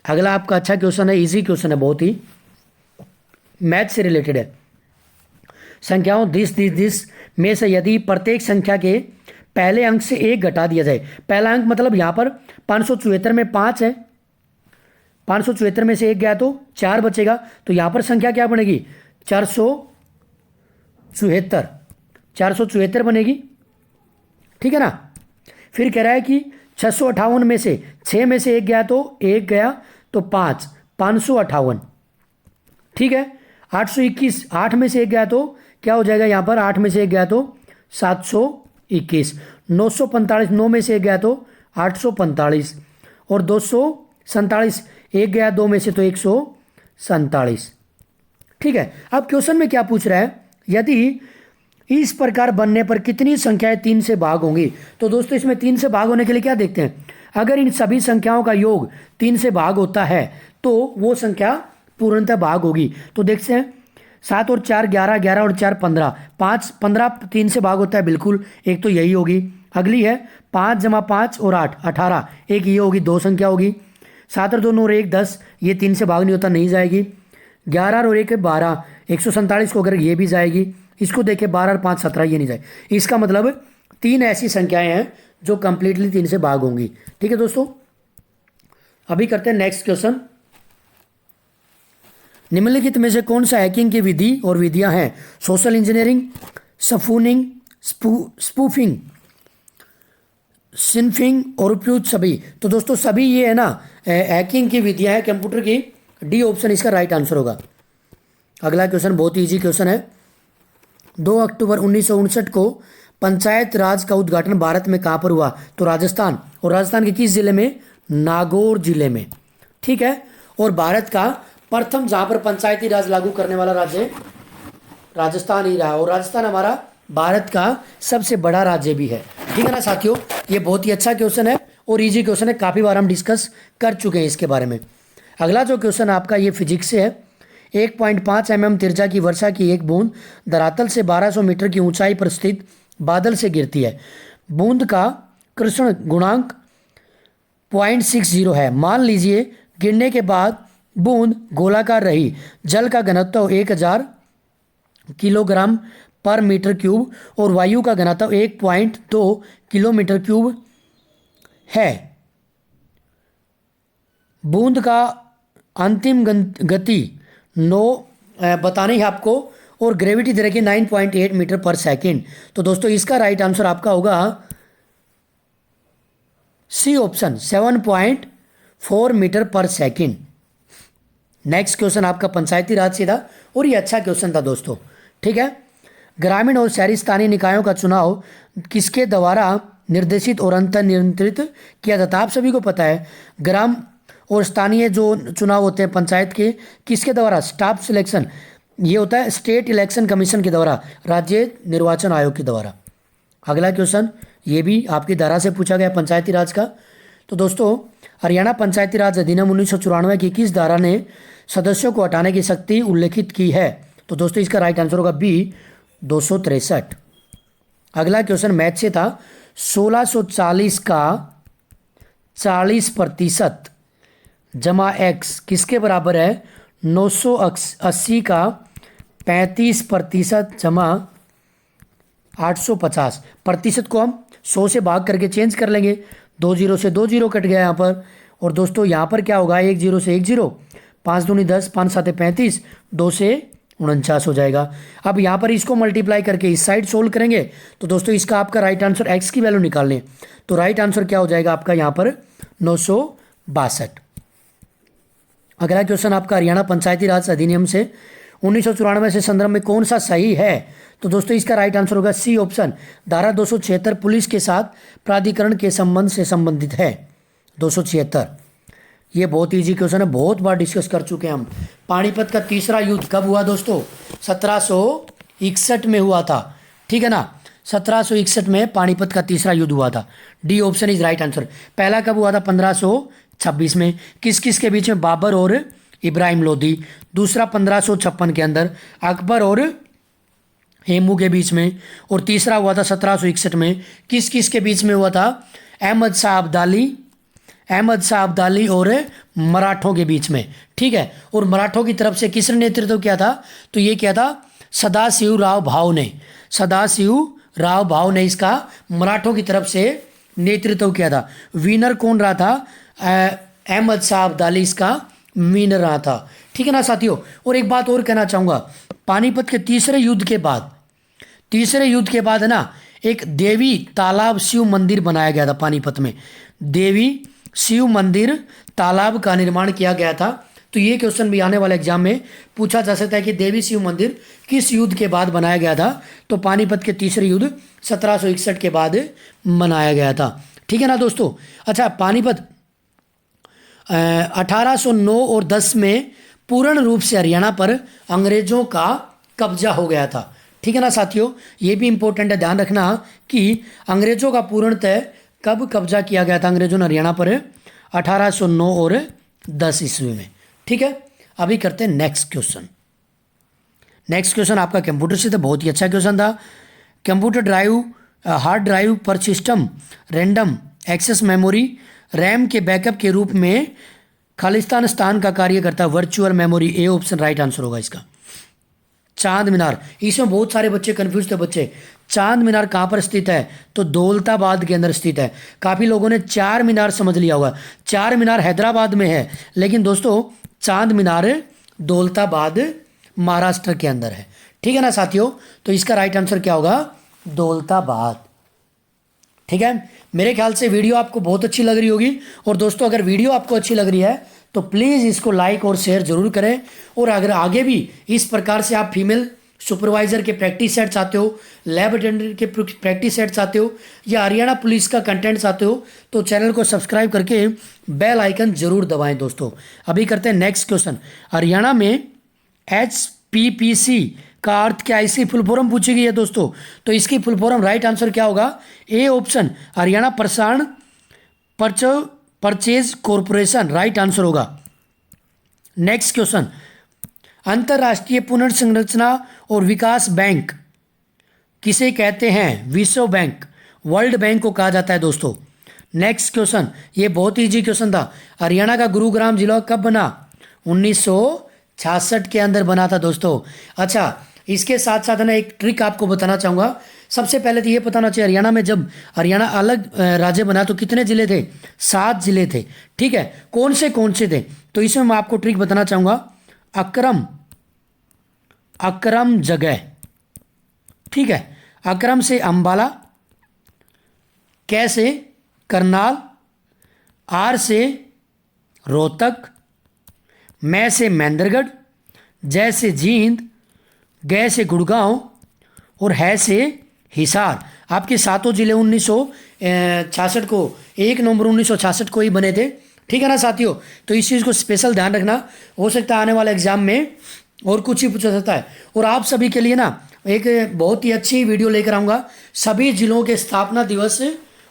अगला आपका अच्छा क्वेश्चन है, इजी क्वेश्चन है, बहुत ही मैथ से रिलेटेड है। संख्याओं दिस में से यदि प्रत्येक संख्या के पहले अंक से 1 घटा दिया जाए, पहला अंक मतलब यहाँ पर 574 में 5 है, 574 में से 1 गया तो 4 बचेगा, तो यहाँ पर संख्या क्या बनेगी? 474, 474 बनेगी। ठीक है ना, फिर कह रहा है कि 658 में से 6 में से 1 गया तो 1 गया तो 5, 558। ठीक है, 821, 8 में से 1 गया तो क्या हो जाएगा? यहाँ पर 8 में से 1 गया तो 721, 945, 9 में से 1 गया तो 845, और 247, 1 गया 2 में से तो 147। ठीक है, अब क्वेश्चन में क्या पूछ रहा है? यदि इस प्रकार बनने पर कितनी संख्याएं 3 से भाग होंगी? तो दोस्तों इसमें 3 से भाग होने के लिए क्या देखते हैं, अगर इन सभी संख्याओं का योग 3 से भाग होता है तो वो संख्या पूर्णतः भाग होगी। तो देखते हैं, 7 और 4 11, 11 और 4 15, 5 15 3 से भाग होता है, बिल्कुल, एक तो यही होगी। अगली है 5 जमा 5 और 8 18, एक ये होगी, 2 संख्या होगी। 7 और 2 9 और 1 10, ये 3 से भाग नहीं होता, नहीं जाएगी। 11 और 1 12, 147 को अगर ये भी जाएगी, इसको देखे 12 और 5 17, ये नहीं जाए। इसका मतलब 3 ऐसी संख्याएं हैं जो कंप्लीटली 3 से भाग होंगी। ठीक है दोस्तों, अभी करते हैं नेक्स्ट क्वेश्चन। निम्नलिखित में से कौन सा हैकिंग की विधि और विधियां हैं? सोशल इंजीनियरिंग, स्पूनिंग, स्पूफिंग, सिन्फिंग और उपयुक्त सभी। तो दोस्तों सभी ये है ना हैकिंग की विधियां हैं कंप्यूटर की, डी ऑप्शन इसका राइट आंसर होगा। अगला क्वेश्चन बहुत ही ईजी क्वेश्चन है। 2 अक्टूबर 1959 को पंचायत राज का उद्घाटन भारत में कहाँ पर हुआ? तो राजस्थान, और राजस्थान के किस जिले में? नागौर जिले में। ठीक है, और भारत का प्रथम जहाँ पर पंचायती राज लागू करने वाला राज्य राजस्थान ही रहा, और राजस्थान हमारा भारत का सबसे बड़ा राज्य भी है। ठीक है ना साथियों, ये बहुत ही अच्छा क्वेश्चन है और इजी क्वेश्चन है, काफ़ी बार हम डिस्कस कर चुके हैं इसके बारे में। अगला जो क्वेश्चन आपका ये फिजिक्स से है। 1.5 mm तिरछा की वर्षा की एक बूंद धरातल से 1200 मीटर की ऊंचाई पर स्थित बादल से गिरती है। बूंद का कृष्ण गुणांक 0.60 है। मान लीजिए गिरने के बाद बूंद गोलाकार रही, जल का घनत्व 1000 किलोग्राम पर मीटर क्यूब और वायु का घनत्व 1.2 किलोमीटर क्यूब है। बूंद का अंतिम गति 9 बतानी है आपको, और ग्रेविटी दे रखी 9.8 मीटर पर सेकेंड। तो दोस्तों इसका राइट आंसर आपका होगा सी ऑप्शन, 7.4 मीटर पर सेकेंड। नेक्स्ट क्वेश्चन आपका पंचायती राज से था और ये अच्छा क्वेश्चन था दोस्तों। ठीक है, ग्रामीण और शहरी स्थानीय निकायों का चुनाव किसके द्वारा निर्देशित और अंतर नियंत्रित किया जाता है? आप सभी को पता है ग्राम और स्थानीय जो चुनाव होते हैं पंचायत के, किसके द्वारा? स्टाफ सिलेक्शन, ये होता है स्टेट इलेक्शन कमीशन के द्वारा, राज्य निर्वाचन आयोग के द्वारा। अगला क्वेश्चन ये भी आपकी धारा से पूछा गया पंचायती राज का। तो दोस्तों हरियाणा पंचायती राज अधिनियम 1994 की किस धारा ने सदस्यों को हटाने की शक्ति उल्लेखित की है? तो दोस्तों इसका राइट आंसर होगा बी, 263। अगला क्वेश्चन मैथ से था। 1640 का 40% जमा एक्स किसके बराबर है? 980 का 35% जमा 850। प्रतिशत को हम 100 से भाग करके चेंज कर लेंगे, 2 जीरो से 2 जीरो कट गया यहाँ पर, और दोस्तों यहाँ पर क्या होगा? 1 जीरो से 1 जीरो, 5 दूनी 10, 5 साते 35, 2 से 49 हो जाएगा। अब यहाँ पर इसको मल्टीप्लाई करके इस साइड सोल्व करेंगे तो दोस्तों इसका आपका राइट आंसर एक्स की वैल्यू निकालनी है, तो राइट आंसर क्या हो जाएगा आपका यहाँ पर 962। अगला क्वेश्चन आपका हरियाणा पंचायती राज अधिनियम से 1994 से संदर्भ में कौन सा सही है, तो दोस्तों इसका राइट आंसर होगा सी ऑप्शन, धारा 276 पुलिस के साथ प्राधिकरण के संबंध से संबंधित है। 276 ये बहुत इजी क्वेश्चन है, बहुत बार डिस्कस कर चुके हैं हम। पानीपत का तीसरा युद्ध कब हुआ दोस्तों? 1761 में हुआ था, ठीक है ना। 1761 में पानीपत का तीसरा युद्ध हुआ था। D option is right answer. पहला कब हुआ था? 1526 में। किस किस के बीच में? बाबर और इब्राहिम लोदी। दूसरा 1556 के अंदर अकबर और हेमू के बीच में। और तीसरा हुआ था 1761 में। किस किस के बीच में हुआ था? अहमद शाह अब्दाली और मराठों के बीच में, ठीक है। और मराठों की तरफ से किसने नेतृत्व किया था? तो ये किया था सदाशिव राव भाव ने इसका मराठों की तरफ से नेतृत्व किया था। विनर कौन रहा था? अहमद शाह अब्दाली इसका विनर रहा था, ठीक है ना साथियों। और एक बात और कहना चाहूँगा, पानीपत के तीसरे युद्ध के बाद है ना, एक देवी तालाब शिव मंदिर बनाया गया था पानीपत में। देवी शिव मंदिर तालाब का निर्माण किया गया था। तो ये क्वेश्चन भी आने वाले एग्जाम में पूछा जा सकता है कि देवी शिव मंदिर किस युद्ध के बाद बनाया गया था? तो पानीपत के तीसरे युद्ध 1761 के बाद बनाया गया था, ठीक है ना दोस्तों। अच्छा, पानीपत 1809 और 10 में पूर्ण रूप से हरियाणा पर अंग्रेजों का कब्जा हो गया था, ठीक है ना साथियों। ये भी इंपॉर्टेंट है, ध्यान रखना कि अंग्रेजों का पूर्णतः कब कब्जा किया गया था अंग्रेजों ने हरियाणा पर? 1809 और 10 ईस्वी में, ठीक है। अभी करते हैं नेक्स्ट क्वेश्चन। नेक्स्ट क्वेश्चन आपका कंप्यूटर से था, बहुत ही अच्छा क्वेश्चन था। कंप्यूटर ड्राइव हार्ड ड्राइव पर system random access memory RAM के बैकअप के रूप में खालिस्तान स्थान का कार्य करता है। Virtual memory, A option right answer होगा इसका। चांद मीनार, इसमें बहुत सारे बच्चे कंफ्यूज थे। बच्चे, चांद मीनार कहाँ पर स्थित है? तो दौलताबाद के अंदर स्थित है। काफ़ी लोगों ने चार मीनार समझ लिया होगा। चार मीनार हैदराबाद में है, लेकिन दोस्तों चांद मीनार दौलताबाद महाराष्ट्र के अंदर है, ठीक है ना साथियों। तो इसका राइट आंसर क्या होगा? दौलताबाद, ठीक है। मेरे ख्याल से वीडियो आपको बहुत अच्छी लग रही होगी। और दोस्तों अगर वीडियो आपको अच्छी लग रही है तो प्लीज़ इसको लाइक और शेयर जरूर करें। और अगर आगे भी इस प्रकार से आप फीमेल सुपरवाइज़र के प्रैक्टिस सेट चाहते हो, लैब अटेंडेंट के प्रैक्टिस सेट चाहते हो, या हरियाणा पुलिस का कंटेंट चाहते हो, तो चैनल को सब्सक्राइब करके बेल आइकन जरूर दबाएं दोस्तों। अभी करते हैं नेक्स्ट क्वेश्चन। हरियाणा में HPPC का अर्थ क्या है? इसकी फुल फॉर्म पूछी गई है दोस्तों। तो इसकी फुल फॉर्म राइट आंसर क्या होगा? ए ऑप्शन, हरियाणा प्रसारण परचेज कॉरपोरेशन, राइट आंसर होगा। नेक्स्ट क्वेश्चन, अंतर्राष्ट्रीय पुनर्संरचना और विकास बैंक किसे कहते हैं? विश्व बैंक, वर्ल्ड बैंक को कहा जाता है दोस्तों। नेक्स्ट क्वेश्चन, ये बहुत इजी क्वेश्चन था। हरियाणा का गुरुग्राम जिला कब बना? 1966 के अंदर बना था दोस्तों। अच्छा, इसके साथ साथ ना एक ट्रिक आपको बताना चाहूँगा। सबसे पहले तो ये बताना चाहिए, हरियाणा में जब हरियाणा अलग राज्य बना तो कितने ज़िले थे? 7 ज़िले थे, ठीक है। कौन से थे? तो इसमें मैं आपको ट्रिक बताना चाहूँगा। अक्रम जगह, ठीक है। अक्रम से अंबाला, कै से करनाल, आर से रोहतक, मै से महेंद्रगढ़, जय से जींद, गै से गुड़गांव और है से हिसार। आपके सातों जिले 1966 को 1 नवंबर 1966 को ही बने थे, ठीक है ना साथियों। तो इस चीज़ को स्पेशल ध्यान रखना, हो सकता है आने वाले एग्जाम में और कुछ ही पूछा सकता है। और आप सभी के लिए ना एक बहुत ही अच्छी वीडियो लेकर आऊँगा। सभी जिलों के स्थापना दिवस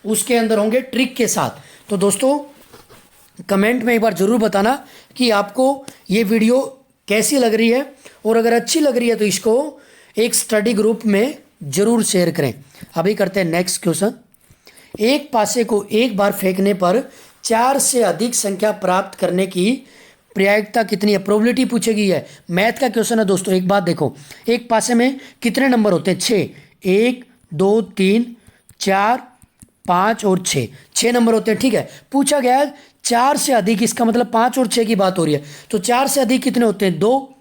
उसके अंदर होंगे ट्रिक के साथ। तो दोस्तों कमेंट में एक बार ज़रूर बताना कि आपको ये वीडियो कैसी लग रही है, और अगर अच्छी लग रही है तो इसको एक स्टडी ग्रुप में ज़रूर शेयर करें। अभी करते हैं नेक्स्ट क्वेश्चन। एक पासे को एक बार फेंकने पर 4 से अधिक संख्या प्राप्त करने की प्रायिकता कितनी है? प्रोबेबिलिटी पूछी गई है, मैथ का क्वेश्चन है दोस्तों। एक बात देखो, एक पासे में कितने नंबर होते हैं? 6, 1 2 3 4 5 और 6 नंबर होते हैं, ठीक है। पूछा गया है 4 से अधिक, इसका मतलब 5 और 6 की बात हो रही है। तो 4 से अधिक कितने होते हैं? 2,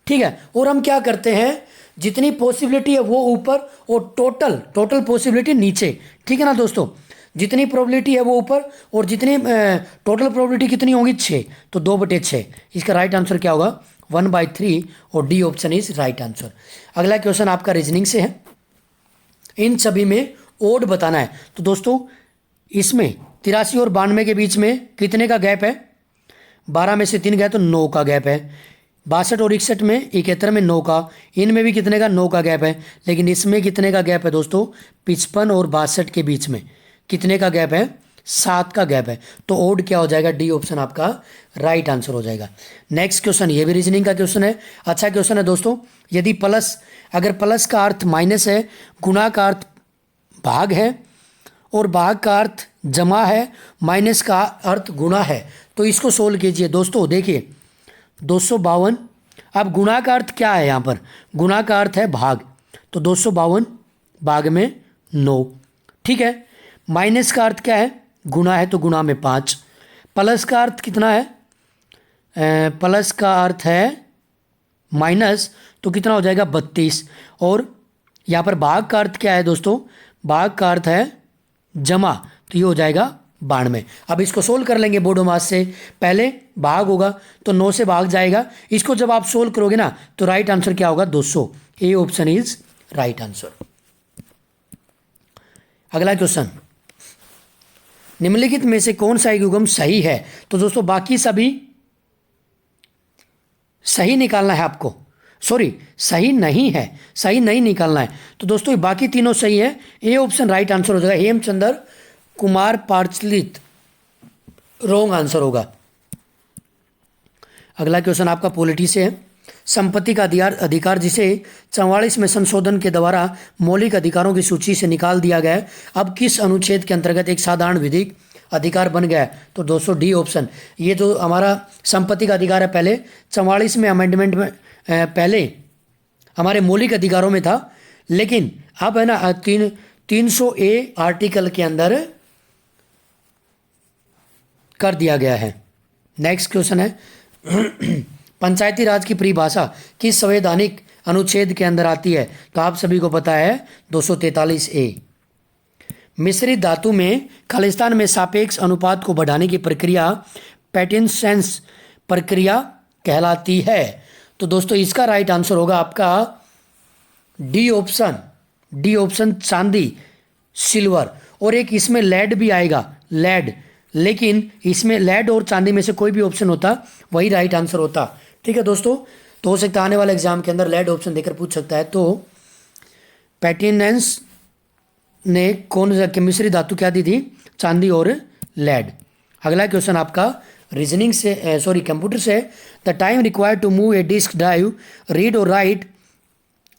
ठीक है। और हम क्या करते हैं, जितनी पॉसिबिलिटी है वो ऊपर और टोटल पॉसिबिलिटी नीचे, ठीक है ना दोस्तों। जितनी प्रोबेबिलिटी है वो ऊपर और जितनी टोटल प्रोबेबिलिटी कितनी होगी 6, तो 2/6। इसका राइट आंसर क्या होगा 1/3 और D option is right answer. अगला क्वेश्चन आपका रीजनिंग से है, इन सभी में ओड बताना है। तो दोस्तों इसमें 83 और 92 के बीच में कितने का गैप है, 12 में से 3 गया तो 9 का गैप है। 62 और 61 में 71 में 9 का, इनमें भी कितने का 9 का गैप है। लेकिन इसमें कितने का गैप है दोस्तों, 55 और 62 के बीच में कितने का गैप है, 7 का गैप है। तो ओड क्या हो जाएगा, डी ऑप्शन आपका राइट आंसर हो जाएगा। नेक्स्ट क्वेश्चन, ये भी रीजनिंग का क्वेश्चन है, अच्छा क्वेश्चन है दोस्तों। यदि प्लस, अगर प्लस का अर्थ माइनस है, गुणा का अर्थ भाग है और भाग का अर्थ जमा है, माइनस का अर्थ गुणा है, तो इसको सोल्व कीजिए दोस्तों। देखिए 252, अब गुणा का अर्थ क्या है, यहाँ पर गुणा का अर्थ है भाग, तो 252 भाग में 9, ठीक है। माइनस का अर्थ क्या है, गुणा है, तो गुणा में 5। प्लस का अर्थ कितना है, प्लस का अर्थ है माइनस, तो कितना हो जाएगा 32। और यहाँ पर भाग का अर्थ क्या है दोस्तों, भाग का अर्थ है जमा, तो ये हो जाएगा 92। अब इसको सोल्व कर लेंगे बोर्डो मास से। पहले भाग होगा तो 9 से भाग जाएगा, इसको जब आप सोल्व करोगे ना तो राइट आंसर क्या होगा 200। A option is right answer. अगला क्वेश्चन, निम्नलिखित में से कौन सा युग्म सही है। तो दोस्तों बाकी सभी सही निकालना है आपको, सॉरी सही नहीं है, सही नहीं निकालना है। तो दोस्तों बाकी तीनों सही है, ए ऑप्शन राइट आंसर हो जाएगा। हेमचंद्र कुमार पार्चलित रॉन्ग आंसर होगा। अगला क्वेश्चन आपका पॉलिटी से है, संपत्ति का अधिकार जिसे 44 में संशोधन के द्वारा मौलिक अधिकारों की सूची से निकाल दिया गया है, अब किस अनुच्छेद के अंतर्गत एक साधारण विधिक अधिकार बन गया है। तो दोस्तों डी ऑप्शन, ये जो हमारा संपत्ति का अधिकार है पहले 44 में अमेंडमेंट में पहले हमारे मौलिक अधिकारों में था, लेकिन अब है ना 300A आर्टिकल के अंदर कर दिया गया है। नेक्स्ट क्वेश्चन है पंचायती राज की परिभाषा किस संवैधानिक अनुच्छेद के अंदर आती है। तो आप सभी को पता है 243A। मिश्रित धातु में खालिस्तान में सापेक्ष अनुपात को बढ़ाने की प्रक्रिया पैटिनसेंस प्रक्रिया कहलाती है। तो दोस्तों इसका राइट आंसर होगा आपका डी ऑप्शन, डी ऑप्शन चांदी सिल्वर। और एक इसमें लेड भी आएगा, लेड, लेकिन इसमें लेड और चांदी में से कोई भी ऑप्शन होता वही राइट आंसर होता, ठीक है दोस्तों। तो हो सकता है आने वाले एग्जाम के अंदर लेड ऑप्शन देकर पूछ सकता है। तो पैटिनेंस ने कौन सा मिश्री धातु क्या दी थी, चांदी और लेड। अगला क्वेश्चन आपका रीजनिंग से, सॉरी कंप्यूटर से, the time required to move a disk drive read और write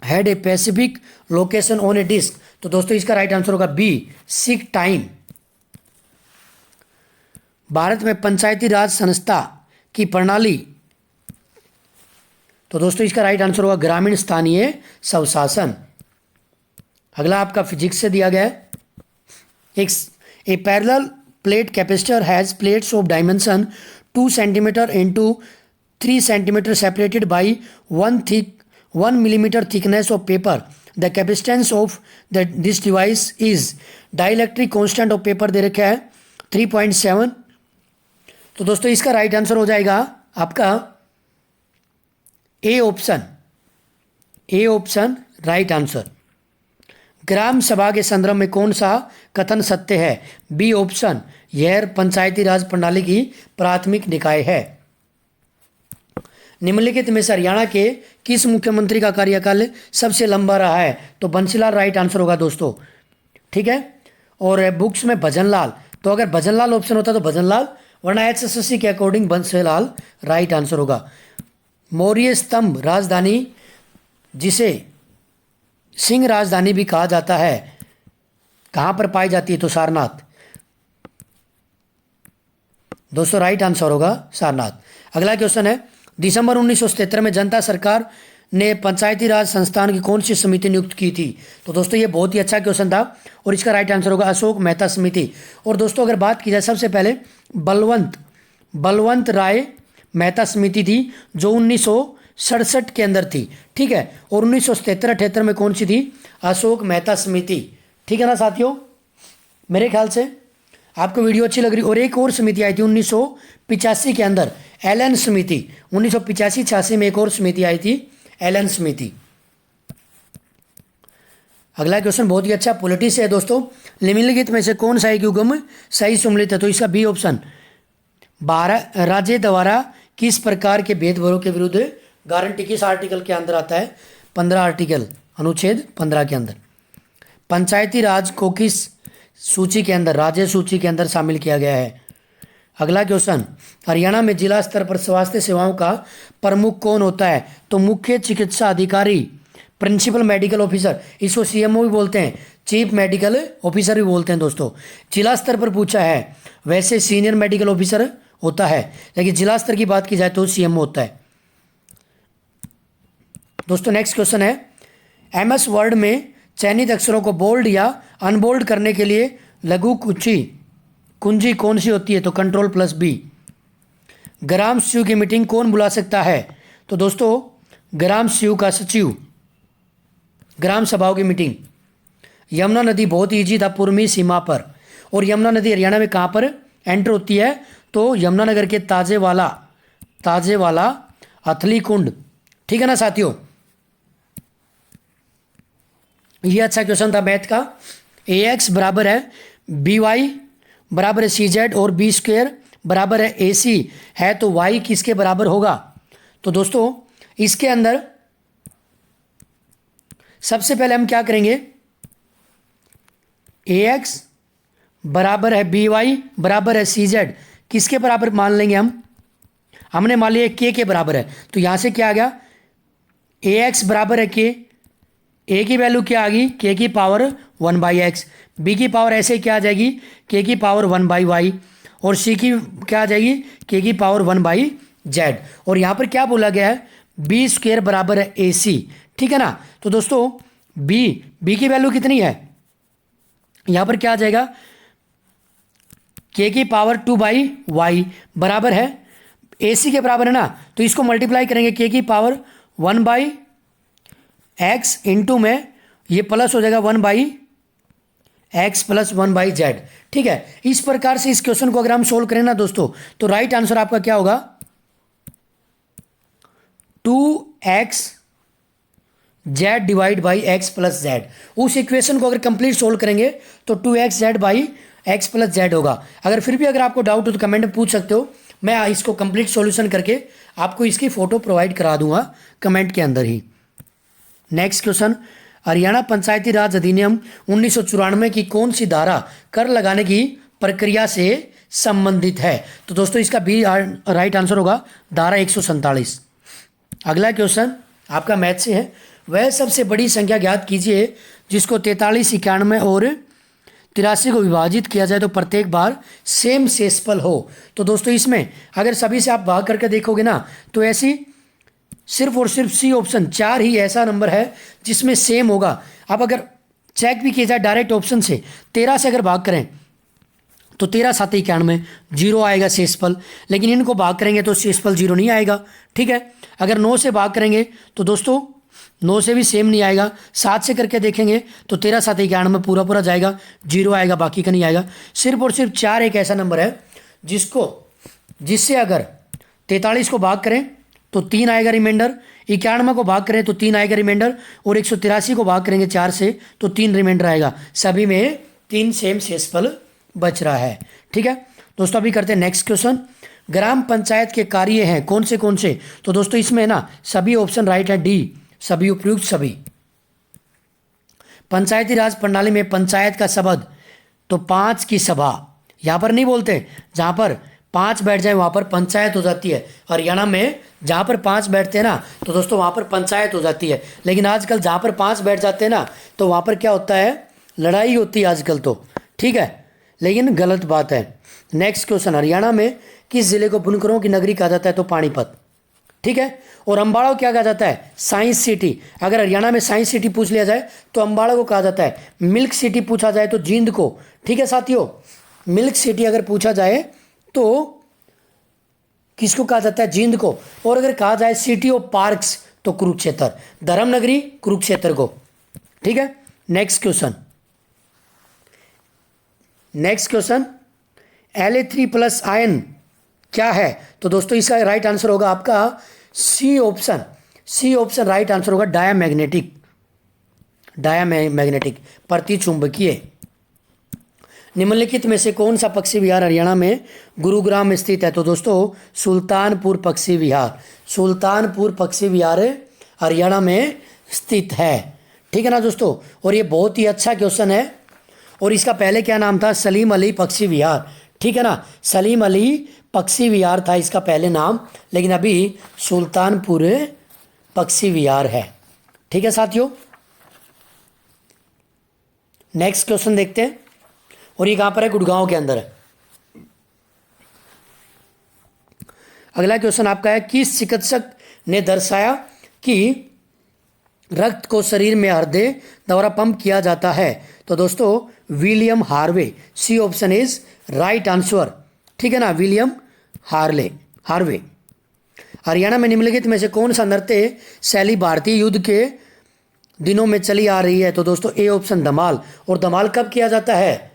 head a specific location on a disk. तो दोस्तों इसका राइट आंसर होगा बी, सीक टाइम। भारत में पंचायती राज संस्था की प्रणाली, तो दोस्तों इसका राइट आंसर होगा ग्रामीण स्थानीय स्वशासन। अगला आपका फिजिक्स से दिया गया है, एक a parallel plate capacitor has plates of dimension 2 centimetre into 3 centimetre separated by 1 millimetre thickness of paper. The capacitance of this device is dielectric constant of paper दे रखा है 3.7। तो दोस्तों इसका राइट आंसर हो जाएगा आपका A option, A option right answer. Gram Sabha के संदर्भ में कौन सा कथन सत्य है। बी ऑप्शन, यह पंचायती राज प्रणाली की प्राथमिक निकाय है। निम्नलिखित में से हरियाणा के किस मुख्यमंत्री का कार्यकाल सबसे लंबा रहा है। तो बंसीलाल राइट आंसर होगा दोस्तों, ठीक है। और बुक्स में भजनलाल, तो अगर भजनलाल ऑप्शन होता तो भजनलाल, वरना HSSC के अकॉर्डिंग बंसीलाल राइट आंसर होगा। मौर्य स्तंभ राजधानी जिसे सिंह राजधानी भी कहा जाता है, कहाँ पर पाई जाती है। तो सारनाथ, दोस्तों राइट आंसर होगा सारनाथ। अगला क्वेश्चन है, दिसंबर 1977 में जनता सरकार ने पंचायती राज संस्थान की कौन सी समिति नियुक्त की थी। तो दोस्तों ये बहुत ही अच्छा क्वेश्चन था और इसका राइट आंसर होगा अशोक मेहता समिति। और दोस्तों अगर बात की जाए, सबसे पहले बलवंत राय मेहता समिति थी जो 1967 के अंदर थी, ठीक है। और 1977-78 में कौन सी थी? अशोक मेहता समिति, ठीक है ना साथियों। मेरे ख्याल से आपको वीडियो अच्छी लग रही। और एक और समिति आई थी 1985 के अंदर, एलन समिति। 1985-86 में एक और समिति आई थी, एलन समिति। अगला क्वेश्चन बहुत ही अच्छा, पॉलिटिक्स है दोस्तों। निम्नलिखित में से कौन सा एक युग्म सही सम्मिलित है? तो इसका बी ऑप्शन, राज्य द्वारा किस प्रकार के भेदभाव के विरुद्ध गारंटी किस आर्टिकल के अंदर आता है? 15 आर्टिकल, अनुच्छेद 15 के अंदर। पंचायती राज को किस सूची के अंदर, राज्य सूची के अंदर शामिल किया गया है? अगला क्वेश्चन, हरियाणा में जिला स्तर पर स्वास्थ्य सेवाओं का प्रमुख कौन होता है? तो मुख्य चिकित्सा अधिकारी, प्रिंसिपल मेडिकल ऑफिसर, इसको सीएमओ भी बोलते हैं, चीफ मेडिकल ऑफिसर भी बोलते हैं दोस्तों। जिला स्तर पर पूछा है, वैसे सीनियर मेडिकल ऑफिसर होता है, लेकिन जिला स्तर की बात की जाए तो सीएमओ होता है दोस्तों। नेक्स्ट क्वेश्चन है, एमएस वर्ड में चयनित अक्षरों को बोल्ड या अनबोल्ड करने के लिए लघु कुंजी कौन सी होती है? तो Ctrl+B। ग्राम सचिव की मीटिंग कौन बुला सकता है? तो दोस्तों ग्राम सचिव का सचिव, ग्राम सभाओं की मीटिंग। यमुना नदी बहुत ईजी था पूर्वी सीमा पर, और यमुना नदी हरियाणा में कहाँ पर एंटर होती है? तो यमुनानगर के ताजेवाला अथली कुंड, ठीक है ना साथियों। ये अच्छा क्वेश्चन था मैथ का। AX बराबर है BY बराबर है CZ और B² बराबर है AC है, तो Y किसके बराबर होगा? तो दोस्तों इसके अंदर सबसे पहले हम क्या करेंगे, AX बराबर है BY बराबर है CZ, किसके बराबर मान लेंगे हम? हमने मान लिया K के बराबर है, तो यहां से क्या आ गया? AX बराबर है K, A की वैल्यू क्या आ गई? K की पावर 1/x, B की पावर ऐसे क्या आ जाएगी? K की पावर 1/y, और C की क्या आ जाएगी? K की पावर 1/z। और यहाँ पर क्या बोला गया है? B² बराबर है AC, ठीक है ना। तो दोस्तों B की वैल्यू कितनी है? यहाँ पर क्या आ जाएगा? K की पावर 2/y बराबर है AC के बराबर है ना, तो इसको मल्टीप्लाई करेंगे K की पावर 1/x इंटू में ये प्लस हो जाएगा 1/x प्लस 1/z, ठीक है। इस प्रकार से इस क्वेश्चन को अगर हम सोल्व करें ना दोस्तों, तो राइट आंसर आपका क्या होगा? 2xz divide by x plus z। उस इक्वेशन को अगर कंप्लीट सोल्व करेंगे तो 2xz by x plus z होगा। अगर फिर भी अगर आपको डाउट हो तो कमेंट में पूछ सकते हो, मैं इसको कंप्लीट सॉल्यूशन करके आपको इसकी फोटो प्रोवाइड करा दूंगा कमेंट के अंदर ही। नेक्स्ट क्वेश्चन, हरियाणा पंचायती राज अधिनियम 1994 की कौन सी धारा कर लगाने की प्रक्रिया से संबंधित है? तो दोस्तों इसका भी राइट आंसर होगा धारा 147। अगला क्वेश्चन आपका मैथ से है, वह सबसे बड़ी संख्या ज्ञात कीजिए जिसको 43, 91 और 83 को विभाजित किया जाए तो प्रत्येक बार सेम शेषफल हो। तो दोस्तों इसमें अगर सभी से आप भाग करके देखोगे ना, तो ऐसी सिर्फ और सिर्फ C ऑप्शन 4 ही ऐसा नंबर है जिसमें सेम होगा। अब अगर चेक भी किया जाए डायरेक्ट ऑप्शन से, 13 से अगर भाग करें तो 13 7 91 जीरो आएगा शेषफल, लेकिन इनको भाग करेंगे तो शेषफल जीरो नहीं आएगा, ठीक है। अगर 9 से भाग करेंगे तो दोस्तों 9 से भी सेम नहीं आएगा। 7 से करके देखेंगे तो 13 7 91 पूरा जाएगा, जीरो आएगा, बाकी का नहीं आएगा। सिर्फ और सिर्फ 4 एक ऐसा नंबर है जिससे अगर 43 को भाग करें तो 3 आएगा रिमाइंडर, 91 को भाग करें तो 3 आएगा रिमाइंडर, और 183 को भाग करेंगे 4 से तो 3 रिमाइंडर आएगा। सभी में 3 सेम शेषफल बच रहा है, ठीक है दोस्तों। अभी करते हैं नेक्स्ट क्वेश्चन, ग्राम पंचायत के कार्य हैं कौन से? तो दोस्तों इसमें ना सभी ऑप्शन राइट है, डी सभी उपयुक्त सभी। पंचायती राज प्रणाली में पंचायत का शब्द तो 5 की सभा, यहां पर नहीं बोलते, जहां पर 5 बैठ जाए वहां पर पंचायत हो जाती है। हरियाणा में जहां पर 5 बैठते हैं ना तो दोस्तों वहां पर पंचायत हो जाती है, लेकिन आजकल जहां पर 5 बैठ जाते हैं ना तो वहां पर क्या होता है? लड़ाई होती है आजकल तो, ठीक है, लेकिन गलत बात है। नेक्स्ट क्वेश्चन, हरियाणा में किस जिले को बुनकरों की नगरी कहा जाता है? तो पानीपत, ठीक है। और अम्बाड़ा को क्या कहा जाता है? Science city. अगर हरियाणा में साइंस सिटी पूछ लिया जाए तो अम्बाड़ा को कहा जाता है। मिल्क सिटी पूछा जाए तो जींद को, ठीक है साथियों। मिल्क सिटी अगर पूछा जाए तो किसको कहा जाता है? जींद को। और अगर कहा जाए सिटी ऑफ पार्क्स तो कुरुक्षेत्र, धर्मनगरी कुरुक्षेत्र को। ठीक है, next question. Next question, Al3+ ion क्या है? तो दोस्तों इसका राइट आंसर होगा आपका C option. C option right answer होगा डायामैग्नेटिक। डायामैग्नेटिक, प्रतिचुंबकीय। निम्नलिखित में से कौन सा पक्षी विहार हरियाणा में गुरुग्राम में स्थित है? तो दोस्तों सुल्तानपुर पक्षी विहार। सुल्तानपुर पक्षी विहार हरियाणा में स्थित है। ठीक है ना दोस्तों, और ये बहुत ही अच्छा क्वेश्चन है। और इसका पहले क्या नाम था? सलीम अली पक्षी विहार। ठीक है ना, सलीम अली पक्षी विहार था इसका पहले नाम, लेकिन अभी सुल्तानपुर पक्षी विहार है। ठीक है साथियों, नेक्स्ट क्वेश्चन देखते हैं। और ये कहाँ पर है? गुड़गांव के अंदर है। अगला क्वेश्चन आपका है, किस चिकित्सक ने दर्शाया कि रक्त को शरीर में हृदय द्वारा पंप किया जाता है? तो दोस्तों William Harvey. C option is right answer. ठीक है ना, विलियम हार्वे। हरियाणा में निम्नलिखित में से कौन सा नृत्य शैली भारतीय युद्ध के दिनों में चली आ रही है? तो दोस्तों ए ऑप्शन धमाल। और धमाल कब किया जाता है?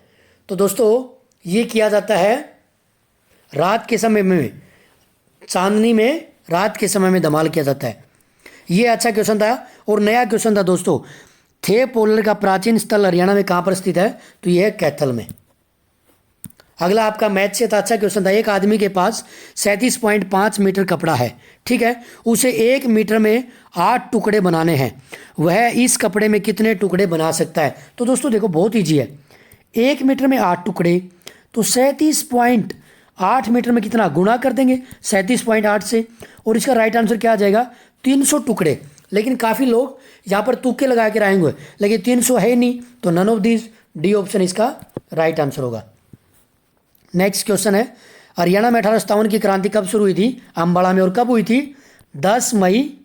तो दोस्तों ये किया जाता है रात के समय में, चांदनी में रात के समय में धमाल किया जाता है। ये अच्छा क्वेश्चन था। और नया क्वेश्चन था दोस्तों, थे पोलर का प्राचीन स्थल हरियाणा में कहाँ पर स्थित है? तो यह है कैथल में। अगला आपका मैथ से था, अच्छा क्वेश्चन था। एक आदमी के पास 37.5 मीटर कपड़ा है। ठीक है, उसे 1 मीटर में 8 टुकड़े बनाने हैं। वह इस कपड़े में कितने टुकड़े बना सकता है? तो दोस्तों देखो बहुत ईजी है। 1 मीटर में 8 टुकड़े, तो 37.8 मीटर में कितना गुणा कर देंगे 37.8 से, और इसका राइट आंसर क्या आ जाएगा? 300 टुकड़े। लेकिन काफ़ी लोग यहाँ पर तुक्के लगा के आएंगे, लेकिन 300 है नहीं, तो none of this, D option इसका राइट आंसर होगा। नेक्स्ट क्वेश्चन है, हरियाणा में 1857 की क्रांति कब शुरू हुई थी? अम्बाड़ा में। और कब हुई थी? 10 मई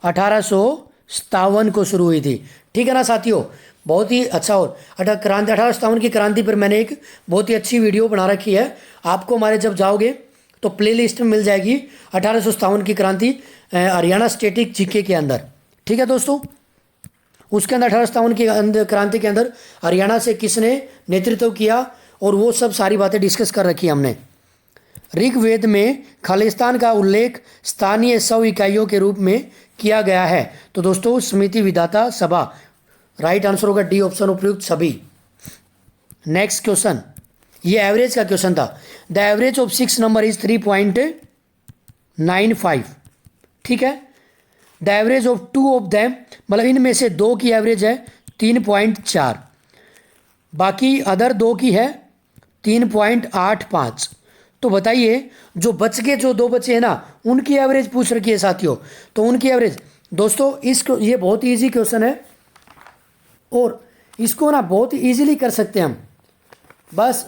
1857 को शुरू हुई थी। ठीक है ना साथियों, बहुत ही अच्छा। और 1857 की क्रांति पर मैंने एक बहुत ही अच्छी वीडियो बना रखी है, आपको हमारे जब जाओगे तो प्लेलिस्ट में मिल जाएगी 1857 की क्रांति हरियाणा स्टेटिक जीके के अंदर। ठीक है दोस्तों, उसके अंदर 1857 की क्रांति के अंदर हरियाणा से किसने नेतृत्व किया और वो सब सारी बातें डिस्कस कर रखी है हमने। ऋग्वेद में खालिस्तान का उल्लेख स्थानीय 100 इकाइयों के रूप में किया गया है। तो दोस्तों समिति विधाता सभा, राइट आंसर होगा डी ऑप्शन, उपयुक्त सभी। नेक्स्ट क्वेश्चन, ये एवरेज का क्वेश्चन था। The average of 6 number is 3.95। ठीक है, the average of 2 of them, मतलब इनमें से 2 की एवरेज है 3.4, बाकी अदर 2 की है 3.85। तो बताइए जो बच के जो 2 बचे हैं ना, उनकी एवरेज पूछ रखी है साथियों। तो उनकी एवरेज दोस्तों, इसको ये बहुत ही ईजी क्वेश्चन है और इसको ना बहुत ही ईजिली कर सकते हैं हम। बस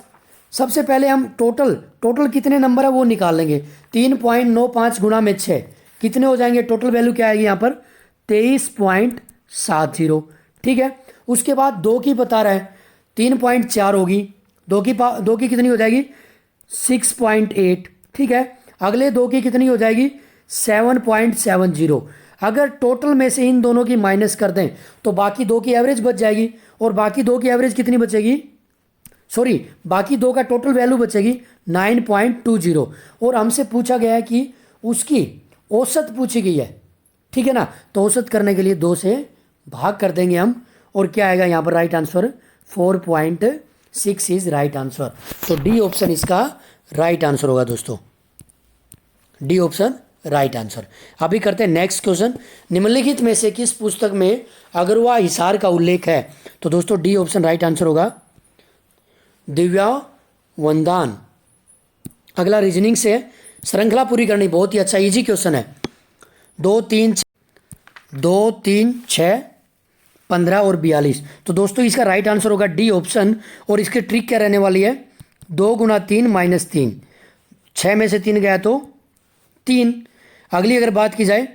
सबसे पहले हम टोटल कितने नंबर है वो निकाल लेंगे। 3.95 गुणा में 6 कितने हो जाएंगे? टोटल वैल्यू क्या आएगी यहाँ पर? 23.70। ठीक है, उसके बाद 2 की बता रहा है 3.4 होगी, 2 की कितनी हो जाएगी? 6.8। ठीक है, अगले 2 की कितनी हो जाएगी? 7.70। अगर टोटल में से इन दोनों की माइनस कर दें तो बाकी 2 की एवरेज बच जाएगी, और बाकी 2 की एवरेज कितनी बचेगी? सॉरी, बाकी 2 का टोटल वैल्यू बचेगी 9.20। और हमसे पूछा गया है कि उसकी औसत पूछी गई है। ठीक है ना, तो औसत करने के लिए 2 से भाग कर देंगे हम, और क्या आएगा यहाँ पर right answer? 4.6 is right answer. तो डी ऑप्शन इसका राइट आंसर होगा दोस्तों, डी ऑप्शन राइट आंसर। अभी करते हैं नेक्स्ट क्वेश्चन। निम्नलिखित में से किस पुस्तक में अगरवा हिसार का उल्लेख है? तो दोस्तों डी ऑप्शन राइट आंसर होगा, दिव्या वंदान। अगला रीजनिंग से श्रृंखला पूरी करनी, बहुत ही अच्छा इजी क्वेश्चन है। 2, 3, 6, 15 और 42। तो दोस्तों इसका राइट आंसर होगा डी ऑप्शन। और इसकी ट्रिक क्या रहने वाली है? 2 गुना 3 माइनस 3, 6 में से 3 गया तो 3। अगली अगर बात की जाए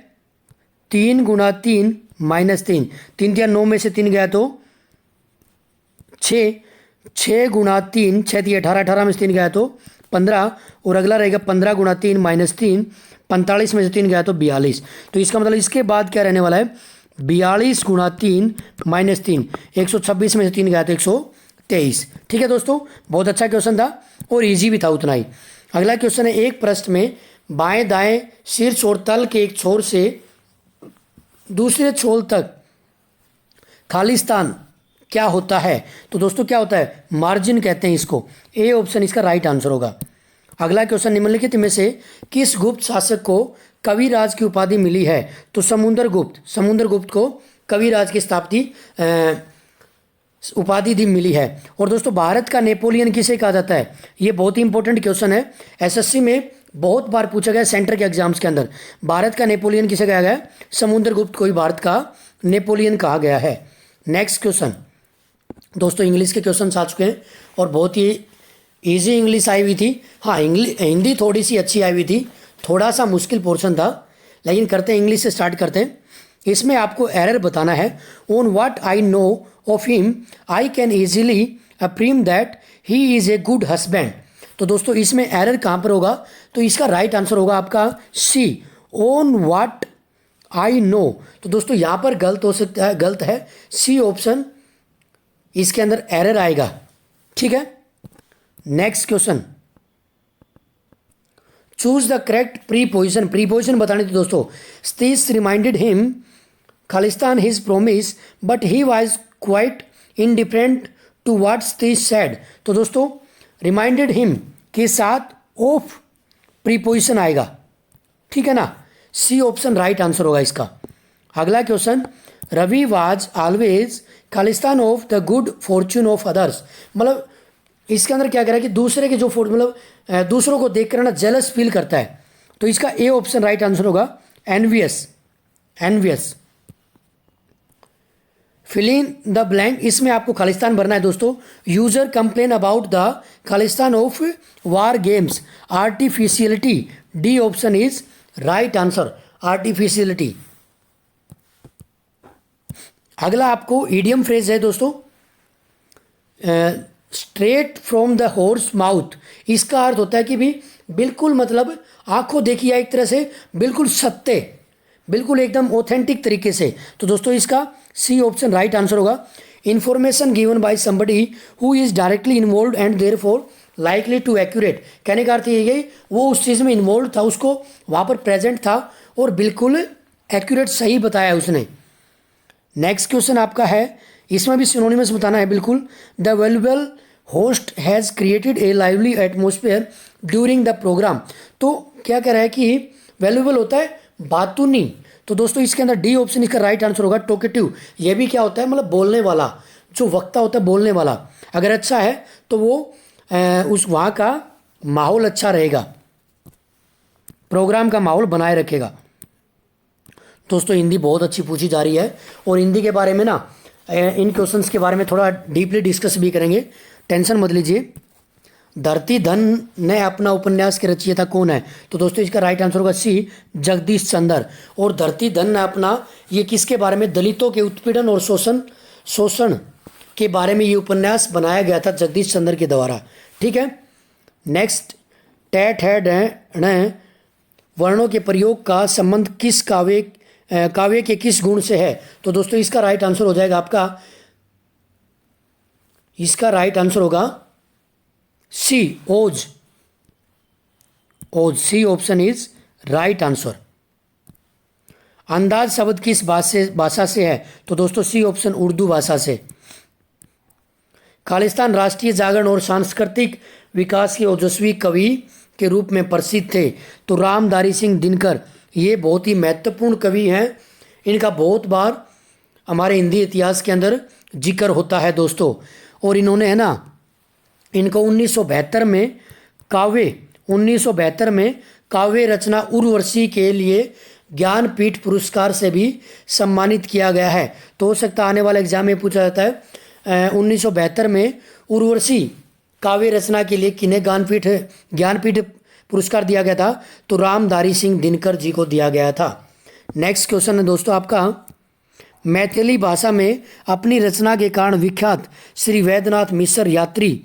3 गुना 3 माइनस 3, 3 या 9 में से 3 गया तो 6, 6 गुना 3, 6 18, 18 में से 3 गया तो 15 और अगला रहेगा 15 गुणा 3 माइनस 3, 45 में से 3 गया तो 42। तो इसका मतलब इसके बाद क्या रहने वाला है, 42 गुणा 3 माइनस 3, 126 में से 3 गया तो 123। ठीक है दोस्तों, बहुत अच्छा क्वेश्चन था और इजी भी था उतना ही। अगला क्वेश्चन है, एक पृष्ठ में बाएं दाएं शीर्ष और तल के एक छोर से दूसरे छोर तक खाली स्थान क्या होता है। तो दोस्तों क्या होता है, मार्जिन कहते हैं इसको। ए ऑप्शन इसका राइट आंसर होगा। अगला क्वेश्चन, निम्नलिखित में से किस गुप्त शासक को कविराज की उपाधि मिली है। तो समुद्रगुप्त को कविराज की स्थापति उपाधि दी मिली है। और दोस्तों भारत का नेपोलियन किसे कहा जाता है, ये बहुत ही इंपॉर्टेंट क्वेश्चन है, एसएससी में बहुत बार पूछा गया सेंटर के एग्जाम्स के अंदर। भारत का नेपोलियन किसे कहा गया है, समुद्रगुप्त को ही भारत का नेपोलियन कहा गया है। नेक्स्ट क्वेश्चन दोस्तों, इंग्लिश के क्वेश्चन आ चुके हैं और बहुत ही इजी इंग्लिश आई हुई थी। हाँ, हिंदी थोड़ी सी अच्छी आई हुई थी, थोड़ा सा मुश्किल पोर्शन था, लेकिन करते हैं इंग्लिश से स्टार्ट करते हैं। इसमें आपको एरर बताना है। On what I know of him I can easily presume that he is a good husband. तो दोस्तों इसमें एरर कहाँ पर होगा, तो इसका राइट आंसर होगा आपका सी, ऑन व्हाट आई नो। तो दोस्तों यहाँ पर गलत हो सकता है, गलत है, सी ऑप्शन इसके अंदर एरर आएगा। ठीक है, next question, choose the correct preposition बताने थे दोस्तों। स्तीस रिमाइंडेड हिम खालिस्तान his promise but he was quite indifferent to what स्तीस सेड। तो दोस्तों रिमाइंडेड हिम के साथ ऑफ प्रीपोजिशन आएगा। ठीक है ना, सी ऑप्शन राइट आंसर होगा इसका। अगला क्वेश्चन, रवि वाज ऑलवेज खालिस्तान of the good fortune of others. मतलब इसके अंदर क्या कह रहा है कि दूसरे के जो मतलब दूसरों को देख कर ना जेलस फील करता है। तो इसका ए ऑप्शन राइट आंसर होगा, envious. Fill in the blank, इसमें आपको खालिस्तान भरना है दोस्तों। यूजर कंप्लेन अबाउट द खालिस्तान of war games, artificiality. D option is right answer, artificiality. अगला आपको ईडियम फ्रेज है दोस्तों, straight from the horse mouth. इसका अर्थ होता है कि भी बिल्कुल मतलब आंखों देखिए एक तरह से बिल्कुल सत्य, बिल्कुल एकदम ऑथेंटिक तरीके से। तो दोस्तों इसका सी ऑप्शन राइट आंसर होगा। Information given by somebody who is directly involve and therefore likely to accurate. कहने का अर्थ ये वो उस चीज़ में इन्वॉल्व था, उसको वहाँ पर प्रेजेंट था और बिल्कुल एक्यूरेट सही बताया उसने। नेक्स्ट क्वेश्चन आपका है, इसमें भी सिनोनिमस बताना है बिल्कुल। The valuable host has created a lively atmosphere during the programme. तो क्या कह रहा है कि वैल्यूएबल होता है बातूनी। तो दोस्तों इसके अंदर डी ऑप्शन इसका राइट आंसर होगा, टॉकेटिव। ये भी क्या होता है, मतलब बोलने वाला, जो वक्ता होता है बोलने वाला, अगर अच्छा है तो वो उस वहाँ का माहौल अच्छा रहेगा, प्रोग्राम का माहौल बनाए रखेगा। दोस्तों हिंदी बहुत अच्छी पूछी जा रही है और हिंदी के बारे में ना इन क्वेश्चंस के बारे में थोड़ा डीपली डिस्कस भी करेंगे, टेंशन मत लीजिए। धरती धन ने अपना उपन्यास के रचयिता कौन है। तो दोस्तों इसका राइट आंसर होगा सी, जगदीश चंद्र। और धरती धन ने अपना, ये किसके बारे में, दलितों के उत्पीड़न और शोषण के बारे में ये उपन्यास बनाया गया था जगदीश चंद्र के द्वारा। ठीक है, नेक्स्ट, टैट है ड वर्णों के प्रयोग का संबंध किस काव्य के किस गुण से है। तो दोस्तों इसका राइट आंसर हो जाएगा आपका, इसका राइट आंसर होगा सी, ओज। C option is right answer. अंदाज शब्द किस भाषा से है। तो दोस्तों सी ऑप्शन उर्दू भाषा से। खालिस्तान राष्ट्रीय जागरण और सांस्कृतिक विकास के ओजस्वी कवि के रूप में प्रसिद्ध थे। तो रामधारी सिंह दिनकर, ये बहुत ही महत्वपूर्ण कवि हैं, इनका बहुत बार हमारे हिंदी इतिहास के अंदर जिक्र होता है दोस्तों। और इन्होंने है ना, इनको 1972 में काव्य रचना उर्वशी के लिए ज्ञानपीठ पुरस्कार से भी सम्मानित किया गया है। तो हो सकता है आने वाले एग्जाम में पूछा जाता है 1972 में उर्वशी काव्य रचना के लिए किन्हें ज्ञानपीठ पुरस्कार दिया गया था। तो रामधारी सिंह दिनकर जी को दिया गया था। नेक्स्ट क्वेश्चन है दोस्तों आपका, मैथिली भाषा में अपनी रचना के कारण विख्यात श्री वैद्यनाथ मिश्र यात्री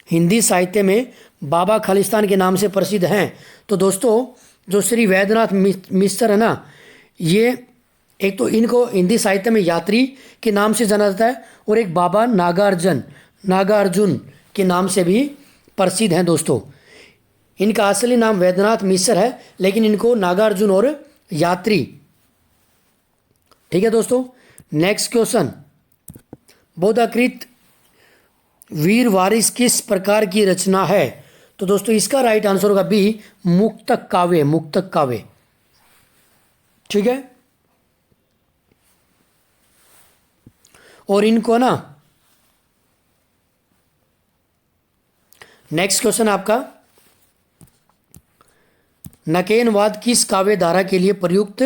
हिंदी साहित्य में बाबा खालिस्तान के नाम से प्रसिद्ध हैं? तो दोस्तों जो श्री वैद्यनाथ मिश्र है ना, ये एक तो इनको हिंदी साहित्य में यात्री के नाम से जाना जाता है और एक बाबा नागार्जुन के नाम से भी प्रसिद्ध हैं दोस्तों। इनका असली नाम वैद्यनाथ मिश्र है, लेकिन इनको नागार्जुन और यात्री। ठीक है दोस्तों। नेक्स्ट क्वेश्चन, बोधाकृत वीर वारिस किस प्रकार की रचना है? तो दोस्तों इसका राइट आंसर होगा बी, मुक्तक काव्य। ठीक है। और इनको ना, नेक्स्ट क्वेश्चन आपका, नकेनवाद किस काव्य धारा के लिए प्रयुक्त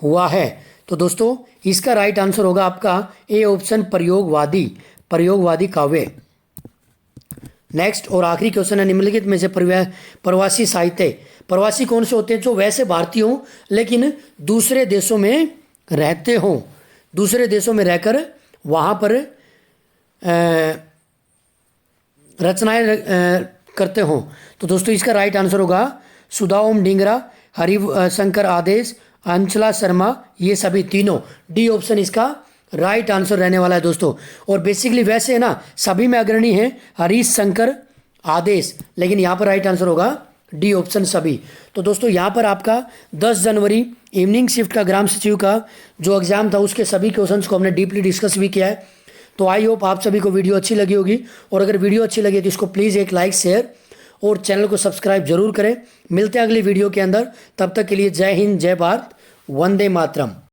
हुआ है? तो दोस्तों इसका राइट आंसर होगा आपका ए ऑप्शन, प्रयोगवादी काव्य। नेक्स्ट और आखिरी क्वेश्चन है, निम्नलिखित में से प्रवासी साहित्य, प्रवासी कौन से होते हैं? जो वैसे भारतीय हों लेकिन दूसरे देशों में रहते हों, दूसरे देशों में रहकर वहाँ पर रचनाएं करते हों। तो दोस्तों इसका राइट आंसर होगा सुदाओम डिंगरा, हरिशंकर आदेश, अंचला शर्मा, ये सभी तीनों। डी ऑप्शन इसका राइट आंसर रहने वाला है दोस्तों। और बेसिकली वैसे है ना, सभी में अग्रणी है हरिशंकर आदेश, लेकिन यहाँ पर राइट आंसर होगा डी ऑप्शन सभी। तो दोस्तों यहाँ पर आपका 10 जनवरी इवनिंग शिफ्ट का ग्राम सचिव का जो एग्जाम था उसके सभी क्वेश्चंस को हमने डीपली डिस्कस भी किया है। तो आई होप आप सभी को वीडियो अच्छी लगी होगी, और अगर वीडियो अच्छी लगी तो इसको प्लीज़ एक लाइक, शेयर और चैनल को सब्सक्राइब जरूर करें। मिलते हैं अगली वीडियो के अंदर, तब तक के लिए जय हिंद, जय भारत, वंदे मातरम।